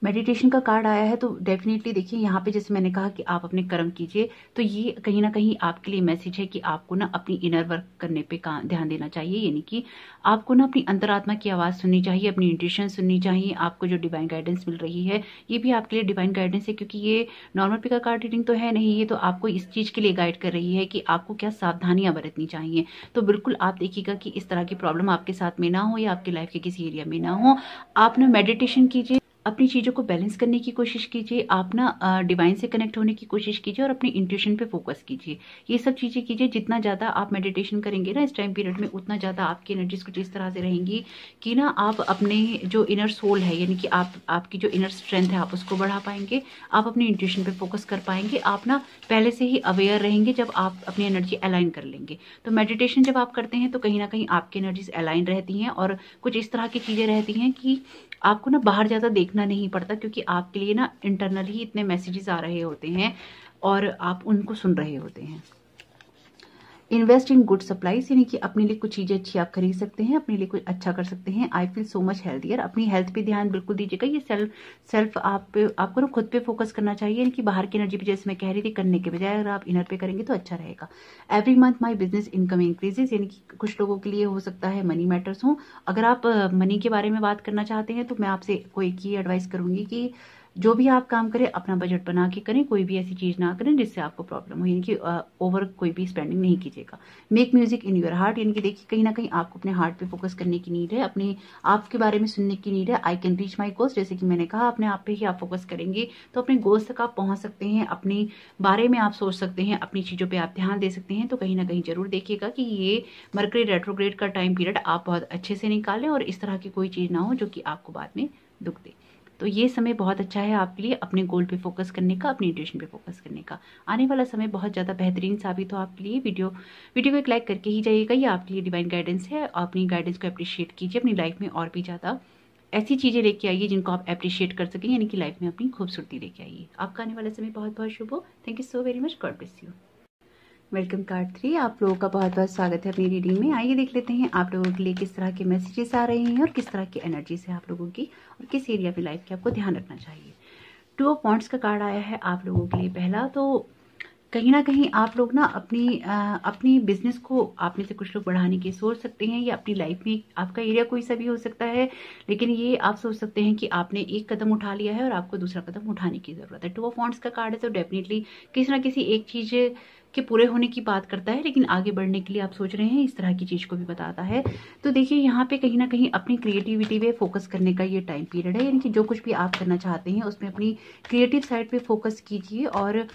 मेडिटेशन का कार्ड आया है, तो डेफिनेटली देखिए यहाँ पे जैसे मैंने कहा कि आप अपने कर्म कीजिए, तो ये कहीं ना कहीं आपके लिए मैसेज है कि आपको ना अपनी इनर वर्क करने पे ध्यान देना चाहिए। यानी कि आपको ना अपनी अंतरात्मा की आवाज़ सुननी चाहिए, अपनी इंट्यूशन सुननी चाहिए। आपको जो डिवाइन गाइडेंस मिल रही है ये भी आपके लिए डिवाइन गाइडेंस है, क्योंकि ये नॉर्मल पिका कार्ड रीडिंग तो है नहीं, ये तो आपको इस चीज़ के लिए गाइड कर रही है कि आपको क्या सावधानियां बरतनी चाहिए। तो बिल्कुल आप देखिएगा कि इस तरह की प्रॉब्लम आपके साथ में ना हो या आपकी लाइफ के किसी एरिया में ना हो। आप ना मेडिटेशन कीजिए, अपनी चीज़ों को बैलेंस करने की कोशिश कीजिए। आप ना डिवाइन से कनेक्ट होने की कोशिश कीजिए और अपनी इंट्यूशन पे फोकस कीजिए। ये सब चीज़ें कीजिए। जितना ज़्यादा आप मेडिटेशन करेंगे ना इस टाइम पीरियड में, उतना ज़्यादा आपकी एनर्जीज कुछ इस तरह से रहेंगी कि ना आप अपने जो इनर सोल है, यानी कि आपकी जो इनर स्ट्रेंथ है, आप उसको बढ़ा पाएंगे। आप अपनी इंट्यूशन पे फोकस कर पाएंगे। आप ना पहले से ही अवेयर रहेंगे जब आप अपनी एनर्जी अलाइन कर लेंगे। तो मेडिटेशन जब आप करते हैं तो कहीं ना कहीं आपकी एनर्जीज अलाइन रहती हैं और कुछ इस तरह की चीज़ें रहती हैं कि आपको ना बाहर ज़्यादा देखना नहीं पड़ता, क्योंकि आपके लिए ना इंटरनल ही इतने मैसेजेस आ रहे होते हैं और आप उनको सुन रहे होते हैं। इन्वेस्ट इन गुड सप्लाईज, यानी कि अपने लिए कुछ चीज़ें अच्छी आप खरीद सकते हैं, अपने लिए कुछ अच्छा कर सकते हैं। I feel so much healthier, अपनी हेल्थ पे ध्यान बिल्कुल दीजिएगा। ये सेल्फ आपको ना खुद पे फोकस करना चाहिए, यानी कि बाहर की एनर्जी पे जैसे मैं कह रही थी करने के बजाय अगर आप इनर पे करेंगे तो अच्छा रहेगा। Every month my business income increases, यानी कि कुछ लोगों के लिए हो सकता है मनी मैटर्स हो। अगर आप मनी के बारे में बात करना चाहते हैं तो मैं आपसे कोई एक ही एडवाइस करूंगी कि जो भी आप काम करें अपना बजट बना के करें। कोई भी ऐसी चीज ना करें जिससे आपको प्रॉब्लम हो, यानी कि ओवर कोई भी स्पेंडिंग नहीं कीजिएगा। Make music in your heart, यानी कि देखिए कहीं ना कहीं आपको अपने हार्ट पे फोकस करने की नीड है, अपने आप के बारे में सुनने की नीड है। I can reach my goals, जैसे कि मैंने कहा अपने आप पे ही आप फोकस करेंगे तो अपने गोल्स तक आप पहुंच सकते हैं। अपने बारे में आप सोच सकते हैं, अपनी चीजों पर आप ध्यान दे सकते हैं। तो कहीं ना कहीं जरूर देखिएगा कि ये मरकरी रेट्रोग्रेड का टाइम पीरियड आप बहुत अच्छे से निकालें और इस तरह की कोई चीज ना हो जो कि आपको बाद में दुख दे। तो ये समय बहुत अच्छा है आपके लिए अपने गोल पे फोकस करने का, अपनी इंट्यूशन पे फोकस करने का। आने वाला समय बहुत ज़्यादा बेहतरीन साबित हो आपके लिए। वीडियो को एक लाइक करके ही जाइएगा, ये आपके लिए डिवाइन गाइडेंस है। अपनी गाइडेंस को अप्रिशिएट कीजिए, अपनी लाइफ में और भी ज़्यादा ऐसी चीज़ें लेके आइए जिनको आप अप्रिशिएट कर सकें, यानी कि लाइफ में अपनी खूबसूरती लेके आइए। आपका आने वाला समय बहुत बहुत शुभ हो। Thank you so very much. God bless you. Welcome card 3, आप लोगों का बहुत बहुत स्वागत है अपनी रीडिंग में। आइए देख लेते हैं आप लोगों के लिए किस तरह के मैसेजेस आ रहे हैं और किस तरह की एनर्जीज है आप लोगों की और किस एरिया में लाइफ के आपको ध्यान रखना चाहिए। 2 ऑफ वांड्स का कार्ड आया है आप लोगों के लिए पहला। तो कहीं ना कहीं आप लोग ना अपनी बिजनेस को आप में से कुछ लोग बढ़ाने की सोच सकते हैं, या अपनी लाइफ में आपका एरिया कोई सा भी हो सकता है, लेकिन ये आप सोच सकते हैं कि आपने एक कदम उठा लिया है और आपको दूसरा कदम उठाने की जरूरत है। 2 ऑफ वांड्स का कार्ड है तो डेफिनेटली किसी ना किसी एक चीज के पूरे होने की बात करता है, लेकिन आगे बढ़ने के लिए आप सोच रहे हैं, इस तरह की चीज को भी बताता है। तो देखिए यहाँ पे कहीं ना कहीं अपनी क्रिएटिविटी पे फोकस करने का ये टाइम पीरियड है, यानी कि जो कुछ भी आप करना चाहते हैं उसमें अपनी क्रिएटिव साइड पे फोकस कीजिए। और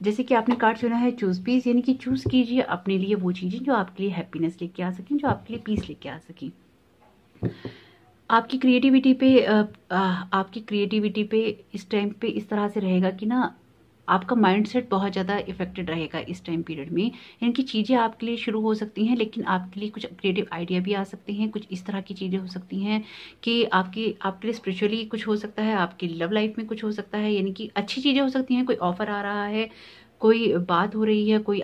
जैसे कि आपने कार्ड चुना है चूज पीस, यानी कि चूज कीजिए अपने लिए वो चीजें जो आपके लिए हैप्पीनेस लेके आ सकें, जो आपके लिए पीस लेके आ सकें। आपकी क्रिएटिविटी पे इस टाइम पे इस तरह से रहेगा कि ना आपका माइंडसेट बहुत ज़्यादा इफेक्टेड रहेगा इस टाइम पीरियड में। इनकी चीज़ें आपके लिए शुरू हो सकती हैं, लेकिन आपके लिए कुछ क्रिएटिव आइडिया भी आ सकते हैं। कुछ इस तरह की चीज़ें हो सकती हैं कि आपके लिए स्पिरिचुअली कुछ हो सकता है, आपकी लव लाइफ में कुछ हो सकता है, यानी कि अच्छी चीज़ें हो सकती हैं। कोई ऑफर आ रहा है, कोई बात हो रही है, कोई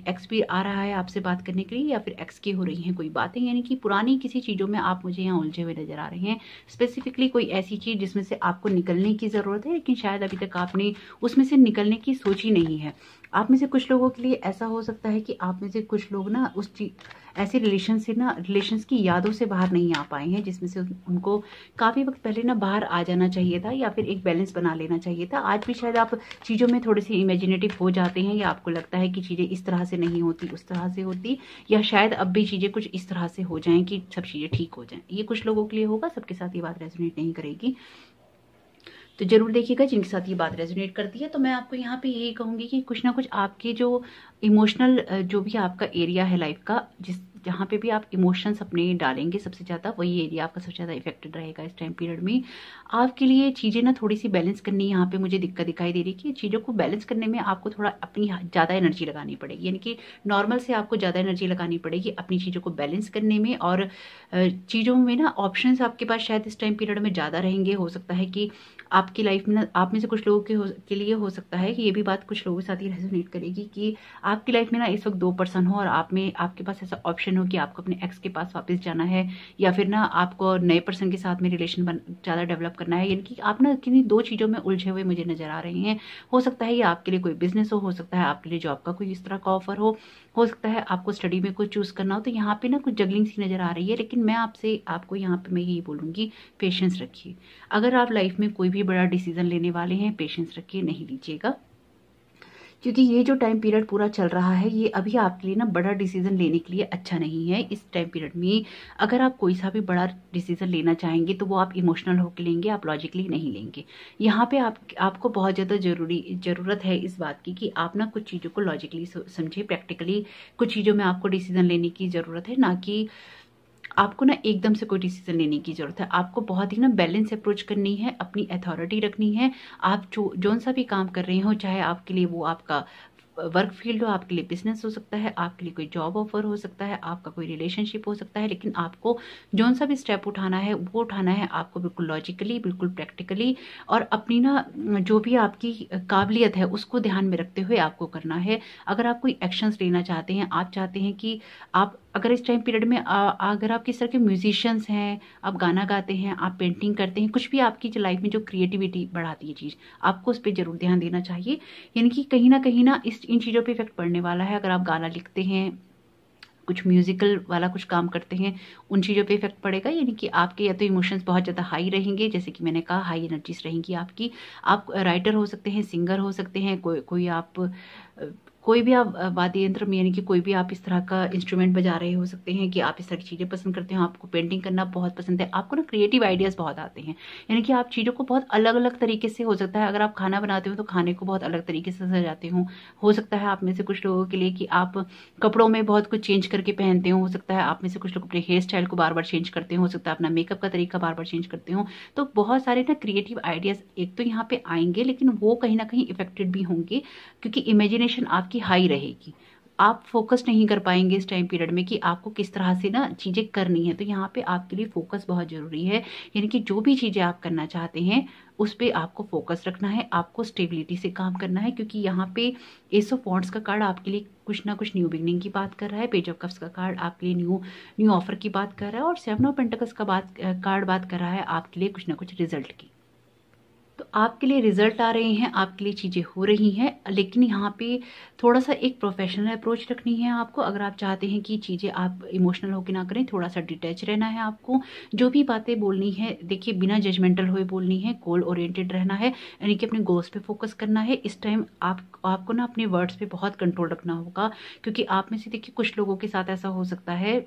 एक्स भी आ रहा है आपसे बात करने के लिए, या फिर एक्स की हो रही हैं कोई बातें, यानी कि पुरानी किसी चीज़ों में आप मुझे यहाँ उलझे हुए नजर आ रहे हैं। स्पेसिफिकली कोई ऐसी चीज़ जिसमें से आपको निकलने की ज़रूरत है, लेकिन शायद अभी तक आपने उसमें से निकलने की सोची नहीं है। आप में से कुछ लोगों के लिए ऐसा हो सकता है कि आप में से कुछ लोग ना ऐसे रिलेशंस की यादों से बाहर नहीं आ पाए हैं, जिसमें से उनको काफ़ी वक्त पहले ना बाहर आ जाना चाहिए था, या फिर एक बैलेंस बना लेना चाहिए था। आज भी शायद आप चीज़ों में थोड़े से इमेजिनेटिव हो जाते हैं, या आपको लगता है कि चीज़ें इस तरह से नहीं होती, उस तरह से होती, या शायद अब भी चीज़ें कुछ इस तरह से हो जाएं कि सब चीज़ें ठीक हो जाएं। ये कुछ लोगों के लिए होगा, सबके साथ ये बात रेजोनेट नहीं करेगी। तो जरूर देखिएगा जिनके साथ ये बात रेजोनेट करती है। तो मैं आपको यहाँ पे यही कहूंगी कि कुछ ना कुछ आपके जो इमोशनल जो भी आपका एरिया है लाइफ का, जहाँ पे भी आप इमोशंस अपने डालेंगे सबसे ज़्यादा, वही एरिया आपका सबसे ज़्यादा इफेक्टेड रहेगा इस टाइम पीरियड में। आपके लिए चीज़ें ना थोड़ी सी बैलेंस करनी यहाँ पे मुझे दिक्कत दिखाई दे रही है कि चीज़ों को बैलेंस करने में आपको थोड़ा अपनी ज़्यादा एनर्जी लगानी पड़ेगी, यानी कि नॉर्मल से आपको ज़्यादा एनर्जी लगानी पड़ेगी अपनी चीज़ों को बैलेंस करने में। और चीज़ों में ना ऑप्शंस आपके पास शायद इस टाइम पीरियड में ज़्यादा रहेंगे। हो सकता है कि आपकी लाइफ में ना आप में से कुछ लोगों के लिए हो सकता है कि ये भी बात कुछ लोगों के साथ ही रेजोनेट करेगी कि आपकी लाइफ में ना इस वक्त 2 पर्सन हो और आपके पास ऐसा ऑप्शन हो कि आपको अपने एक्स के पास वापस जाना है, या फिर ना आपको नए पर्सन के साथ में रिलेशन ज़्यादा डेवलप करना है, यानी कि आप ना किन्हीं 2 चीज़ों में उलझे हुए मुझे नजर आ रहे हैं। हो सकता है ये आपके लिए कोई बिजनेस हो सकता है आपके लिए जॉब का कोई इस तरह का ऑफर हो सकता है आपको स्टडी में कुछ चूज करना हो। तो यहाँ पे ना कुछ जगलिंग सी नजर आ रही है, लेकिन मैं आपको यहाँ पे मैं यही बोलूंगी, पेशेंस रखिए। अगर आप लाइफ में कोई भी बड़ा डिसीजन लेने वाले हैं, पेशेंस रखिए, नहीं लीजिएगा, क्योंकि ये जो टाइम पीरियड पूरा चल रहा है ये अभी आपके लिए ना बड़ा डिसीजन लेने के लिए अच्छा नहीं है। इस टाइम पीरियड में अगर आप कोई सा भी बड़ा डिसीजन लेना चाहेंगे तो वो आप इमोशनल होकर लेंगे, आप लॉजिकली नहीं लेंगे। यहाँ पे आपको बहुत ज़्यादा ज़रूरत है इस बात की कि आप ना कुछ चीज़ों को लॉजिकली समझे, प्रैक्टिकली कुछ चीज़ों में आपको डिसीजन लेने की ज़रूरत है, ना कि आपको ना एकदम से कोई डिसीजन लेने की ज़रूरत है। आपको बहुत ही ना बैलेंस अप्रोच करनी है, अपनी अथॉरिटी रखनी है। आप जो सा भी काम कर रहे हो, चाहे आपके लिए वो आपका वर्क फील्ड हो, आपके लिए बिजनेस हो सकता है, आपके लिए कोई जॉब ऑफर हो सकता है, आपका कोई रिलेशनशिप हो सकता है, लेकिन आपको जौन सा भी स्टेप उठाना है वो उठाना है आपको बिल्कुल लॉजिकली, बिल्कुल प्रैक्टिकली, और अपनी ना जो भी आपकी काबिलियत है उसको ध्यान में रखते हुए आपको करना है। अगर आप कोई एक्शंस लेना चाहते हैं, आप चाहते हैं कि आप अगर इस टाइम पीरियड में अगर आप किस तरह के म्यूजिशियंस हैं, आप गाना गाते हैं, आप पेंटिंग करते हैं, कुछ भी आपकी जो लाइफ में जो क्रिएटिविटी बढ़ाती है चीज़, आपको उस पर जरूर ध्यान देना चाहिए। यानी कि कहीं ना इन चीज़ों पे इफेक्ट पड़ने वाला है। अगर आप गाना लिखते हैं, कुछ म्यूजिकल वाला कुछ काम करते हैं, उन चीज़ों पे इफेक्ट पड़ेगा। यानी कि आपके या तो इमोशंस बहुत ज़्यादा हाई रहेंगे, जैसे कि मैंने कहा हाई एनर्जीज रहेंगी आपकी। आप राइटर हो सकते हैं, सिंगर हो सकते हैं, कोई भी आप वाद्य यंत्र में, यानी कि कोई भी आप इस तरह का इंस्ट्रूमेंट बजा रहे हो सकते हैं कि आप इस तरह की चीज़ें पसंद करते हो, आपको पेंटिंग करना बहुत पसंद है, आपको ना क्रिएटिव आइडियाज़ बहुत आते हैं। यानी कि आप चीज़ों को बहुत अलग अलग तरीके से, हो सकता है अगर आप खाना बनाते हो तो खाने को बहुत अलग तरीके से सजाते हो सकता है आप में से कुछ लोगों के लिए कि आप कपड़ों में बहुत कुछ चेंज करके पहनते हो सकता है आप में से कुछ लोग अपने हेयर स्टाइल को बार बार चेंज करते हो सकता है अपना मेकअप का तरीका बार बार चेंज करते हो। तो बहुत सारे ना क्रिएटिव आइडियाज़ एक तो यहाँ पे आएंगे, लेकिन वो कहीं ना कहीं इफेक्टेड भी होंगे, क्योंकि इमेजिनेशन आपकी हाई रहेगी। आप फोकस नहीं कर पाएंगे इस टाइम पीरियड में कि आपको किस तरह से ना चीज़ें करनी है। तो यहाँ पे आपके लिए फोकस बहुत ज़रूरी है। यानी कि जो भी चीज़ें आप करना चाहते हैं उस पर आपको फोकस रखना है, आपको स्टेबिलिटी से काम करना है, क्योंकि यहाँ पे एस ऑफ वॉन्ड्स का कार्ड आपके लिए कुछ ना कुछ न्यू बिगनिंग की बात कर रहा है। पेज ऑफ कप्स का कार्ड आपके लिए न्यू ऑफर की बात कर रहा है, और सेवन ऑफ पेंटिकल्स का कार्ड बात कर रहा है आपके लिए कुछ ना कुछ रिजल्ट की। तो आपके लिए रिजल्ट आ रहे हैं, आपके लिए चीज़ें हो रही हैं, लेकिन यहाँ पे थोड़ा सा एक प्रोफेशनल अप्रोच रखनी है आपको। अगर आप चाहते हैं कि चीज़ें आप इमोशनल होकर ना करें, थोड़ा सा डिटैच रहना है आपको। जो भी बातें बोलनी है देखिए बिना जजमेंटल हुए बोलनी है, गोल ओरिएंटेड रहना है, यानी कि अपने गोल्स पे फोकस करना है। इस टाइम आपको ना अपने वर्ड्स पे बहुत कंट्रोल रखना होगा, क्योंकि आप में से देखिए कुछ लोगों के साथ ऐसा हो सकता है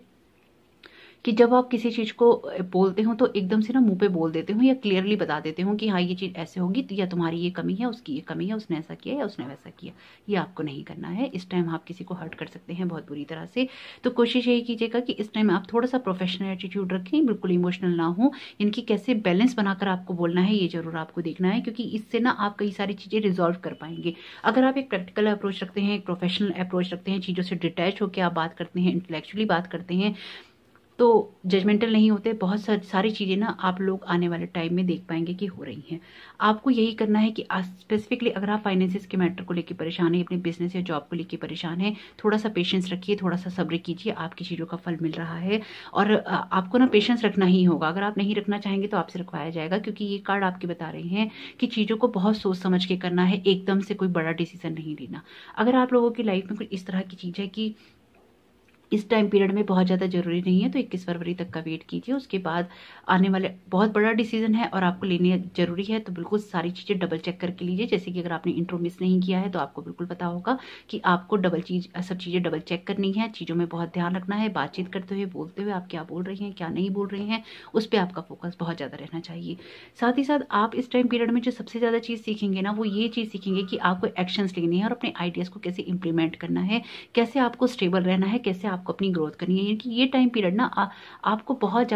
कि जब आप किसी चीज़ को बोलते हो तो एकदम से ना मुंह पे बोल देते हो या क्लियरली बता देते हो कि हाँ ये चीज़ ऐसे होगी, तो या तुम्हारी ये कमी है, उसकी ये कमी है, उसने ऐसा किया या उसने वैसा किया। ये आपको नहीं करना है। इस टाइम आप किसी को हर्ट कर सकते हैं बहुत बुरी तरह से। तो कोशिश यही कीजिएगा कि इस टाइम आप थोड़ा सा प्रोफेशनल एटीट्यूड रखें, बिल्कुल इमोशनल ना हो। इनकी कैसे बैलेंस बनाकर आपको बोलना है ये जरूर आपको देखना है, क्योंकि इससे ना आप कई सारी चीज़ें रिजॉल्व कर पाएंगे। अगर आप एक प्रैक्टिकल अप्रोच रखते हैं, एक प्रोफेशनल अप्रोच रखते हैं, चीज़ों से डिटैच होकर आप बात करते हैं, इंटेलेक्चुअली बात करते हैं, तो जजमेंटल नहीं होते, बहुत सारी चीज़ें ना आप लोग आने वाले टाइम में देख पाएंगे कि हो रही हैं। आपको यही करना है कि स्पेसिफिकली अगर आप फाइनेंसिस के मैटर को लेकर परेशान हैं, अपने बिजनेस या जॉब को लेकर परेशान हैं, थोड़ा सा पेशेंस रखिए, थोड़ा सा सब्र कीजिए, आपकी चीज़ों का फल मिल रहा है। और आपको ना पेशेंस रखना ही होगा। अगर आप नहीं रखना चाहेंगे तो आपसे रखवाया जाएगा, क्योंकि ये कार्ड आपके बता रहे हैं कि चीज़ों को बहुत सोच समझ के करना है, एकदम से कोई बड़ा डिसीजन नहीं लेना। अगर आप लोगों की लाइफ में कुछ इस तरह की चीज़ है कि इस टाइम पीरियड में बहुत ज़्यादा ज़रूरी नहीं है, तो 21 फरवरी तक का वेट कीजिए। उसके बाद आने वाले बहुत बड़ा डिसीजन है और आपको लेने जरूरी है, तो बिल्कुल सारी चीज़ें डबल चेक करके लीजिए। जैसे कि अगर आपने इंट्रो मिस नहीं किया है तो आपको बिल्कुल पता होगा कि आपको सब चीज़ें डबल चेक करनी है, चीज़ों में बहुत ध्यान रखना है। बातचीत करते हुए, बोलते हुए आप क्या बोल रही हैं, क्या नहीं बोल रही हैं, उस पर आपका फोकस बहुत ज़्यादा रहना चाहिए। साथ ही साथ आप इस टाइम पीरियड में जो सबसे ज़्यादा चीज़ सीखेंगे ना, वो ये चीज़ सीखेंगे कि आपको एक्शंस लेने हैं और अपने आइडियाज़ को कैसे इंप्लीमेंट करना है, कैसे आपको स्टेबल रहना है, कैसे आपको अपनी ग्रोथ करनी है। यानी कि ये टाइम पीरियड ना आपको बहुत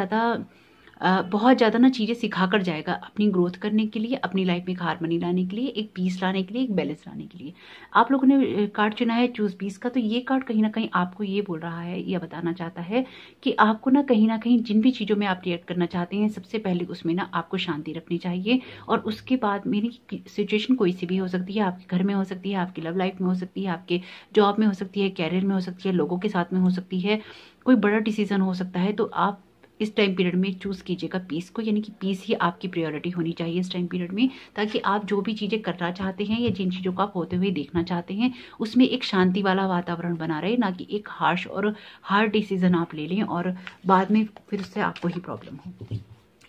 ज़्यादा ना चीज़ें सिखाकर जाएगा अपनी ग्रोथ करने के लिए, अपनी लाइफ में एक हार्मनी लाने के लिए, एक पीस लाने के लिए, एक बैलेंस लाने के लिए। आप लोगों ने कार्ड चुना है चूज पीस का, तो ये कार्ड कहीं ना कहीं आपको ये बोल रहा है या बताना चाहता है कि आपको ना कहीं जिन भी चीज़ों में आप रिएक्ट करना चाहते हैं, सबसे पहले उसमें ना आपको शांति रखनी चाहिए। और उसके बाद मेरी सिचुएशन कोई सी भी हो सकती है, आपके घर में हो सकती है, आपकी लव लाइफ में हो सकती है, आपके जॉब में हो सकती है, कैरियर में हो सकती है, लोगों के साथ में हो सकती है, कोई बड़ा डिसीजन हो सकता है। तो आप इस टाइम पीरियड में चूज कीजिएगा पीस को, यानी कि पीस ही आपकी प्रायोरिटी होनी चाहिए इस टाइम पीरियड में, ताकि आप जो भी चीज़ें करना चाहते हैं या जिन चीज़ों को आप होते हुए देखना चाहते हैं उसमें एक शांति वाला वातावरण बना रहे, ना कि एक हार्श और हार्ड डिसीजन आप ले लें और बाद में फिर उससे आपको ही प्रॉब्लम हो।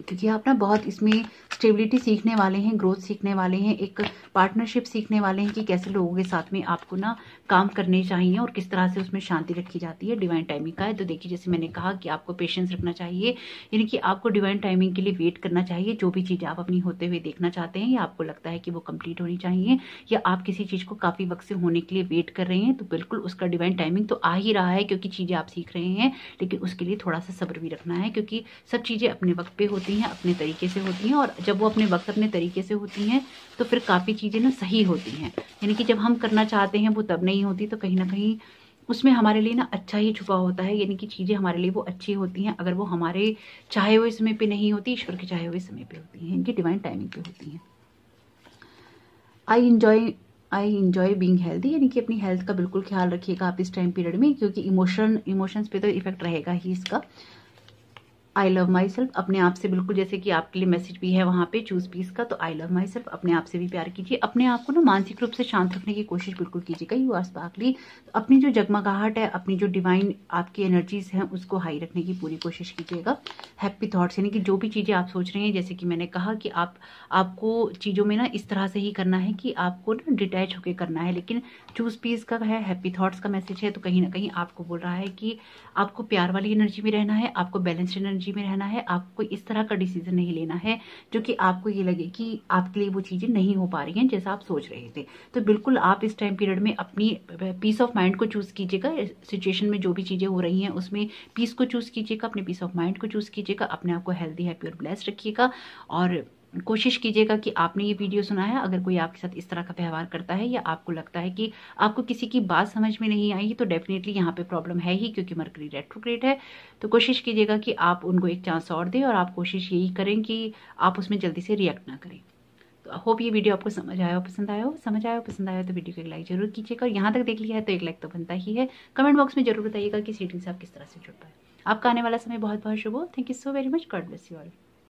क्योंकि आप ना बहुत इसमें स्टेबिलिटी सीखने वाले हैं, ग्रोथ सीखने वाले हैं, एक पार्टनरशिप सीखने वाले हैं कि कैसे लोगों के साथ में आपको ना काम करने चाहिए और किस तरह से उसमें शांति रखी जाती है। डिवाइन टाइमिंग का है, तो देखिए जैसे मैंने कहा कि आपको पेशेंस रखना चाहिए, यानी कि आपको डिवाइन टाइमिंग के लिए वेट करना चाहिए। जो भी चीज़ आप अपनी होते हुए देखना चाहते हैं या आपको लगता है कि वो कंप्लीट होनी चाहिए या आप किसी चीज़ को काफ़ी वक्त से होने के लिए वेट कर रहे हैं, तो बिल्कुल उसका डिवाइन टाइमिंग तो आ ही रहा है, क्योंकि चीज़ें आप सीख रहे हैं। लेकिन उसके लिए थोड़ा सा सब्र भी रखना है, क्योंकि सब चीज़ें अपने वक्त पे होती हैं, अपने तरीके से होती हैं, और जब वो अपने वक्त अपने तरीके से होती हैं तो फिर काफ़ी चीज़ें ना सही होती हैं। यानी कि जब हम करना चाहते हैं वो तब नहीं होती, तो कहीं ना कहीं उसमें हमारे लिए ना अच्छा ही छुपा होता है। यानी कि चीज़ें हमारे लिए वो अच्छी होती हैं अगर वो हमारे चाहे हुए समय पे नहीं होती, ईश्वर के चाहे हुए समय पे होती हैं, इनकी डिवाइन टाइमिंग पे होती हैं। आई इंजॉय बीइंग हेल्दी, यानी कि अपनी हेल्थ का बिल्कुल ख्याल रखिएगा आप इस टाइम पीरियड में, क्योंकि इमोशंस पे तो इफेक्ट रहेगा ही इसका। आई लव माई सेल्फ, अपने आप से बिल्कुल, जैसे कि आपके लिए मैसेज भी है वहाँ पे चूज पीस का, तो आई लव माई सेल्फ, अपने आप से भी प्यार कीजिए। अपने आप को ना मानसिक रूप से शांत रखने की कोशिश बिल्कुल कीजिएगा। यू आर स्पार्कली, अपनी जो जगमगाहट है, अपनी जो डिवाइन आपकी एनर्जीज हैं उसको हाई रखने की पूरी कोशिश कीजिएगा। हैप्पी थॉट्स, यानी कि जो भी चीज़ें आप सोच रहे हैं, जैसे कि मैंने कहा कि आपको चीज़ों में ना इस तरह से ही करना है कि आपको ना डिटैच होकर करना है। लेकिन चूज पीस का है, हैप्पी थॉट्स का मैसेज है, तो कहीं ना कहीं आपको बोल रहा है कि आपको प्यार वाली एनर्जी में रहना है, आपको बैलेंस्ड एनर्जी में रहना है। आपको इस तरह का डिसीजन नहीं लेना है जो कि आपको ये लगे कि आपके लिए वो चीजें नहीं हो पा रही हैं जैसा आप सोच रहे थे। तो बिल्कुल आप इस टाइम पीरियड में अपनी पीस ऑफ माइंड को चूज कीजिएगा। सिचुएशन में जो भी चीजें हो रही हैं उसमें पीस को चूज कीजिएगा, अपने पीस ऑफ माइंड को चूज कीजिएगा, अपने आप को हेल्दी, हैप्पी और ब्लेस्ड रखिएगा। और कोशिश कीजिएगा कि आपने ये वीडियो सुना है, अगर कोई आपके साथ इस तरह का व्यवहार करता है या आपको लगता है कि आपको किसी की बात समझ में नहीं आई, तो डेफिनेटली यहाँ पे प्रॉब्लम है ही, क्योंकि मरकरी रेट्रोग्रेड है। तो कोशिश कीजिएगा कि आप उनको एक चांस और दें, और आप कोशिश यही करें कि आप उसमें जल्दी से रिएक्ट ना करें। तो होप ये वीडियो आपको समझ आया हो, पसंद आया हो, पसंद आया तो वीडियो को एक लाइक जरूर कीजिएगा। और यहाँ तक देख लिया है तो एक लाइक तो बनता ही है। कमेंट बॉक्स में जरूर बताइएगा कि रीडिंग से आप किस तरह से जुड़ पाए। आपका आने वाला समय बहुत बहुत शुभ हो। Thank you so very much. God bless you all.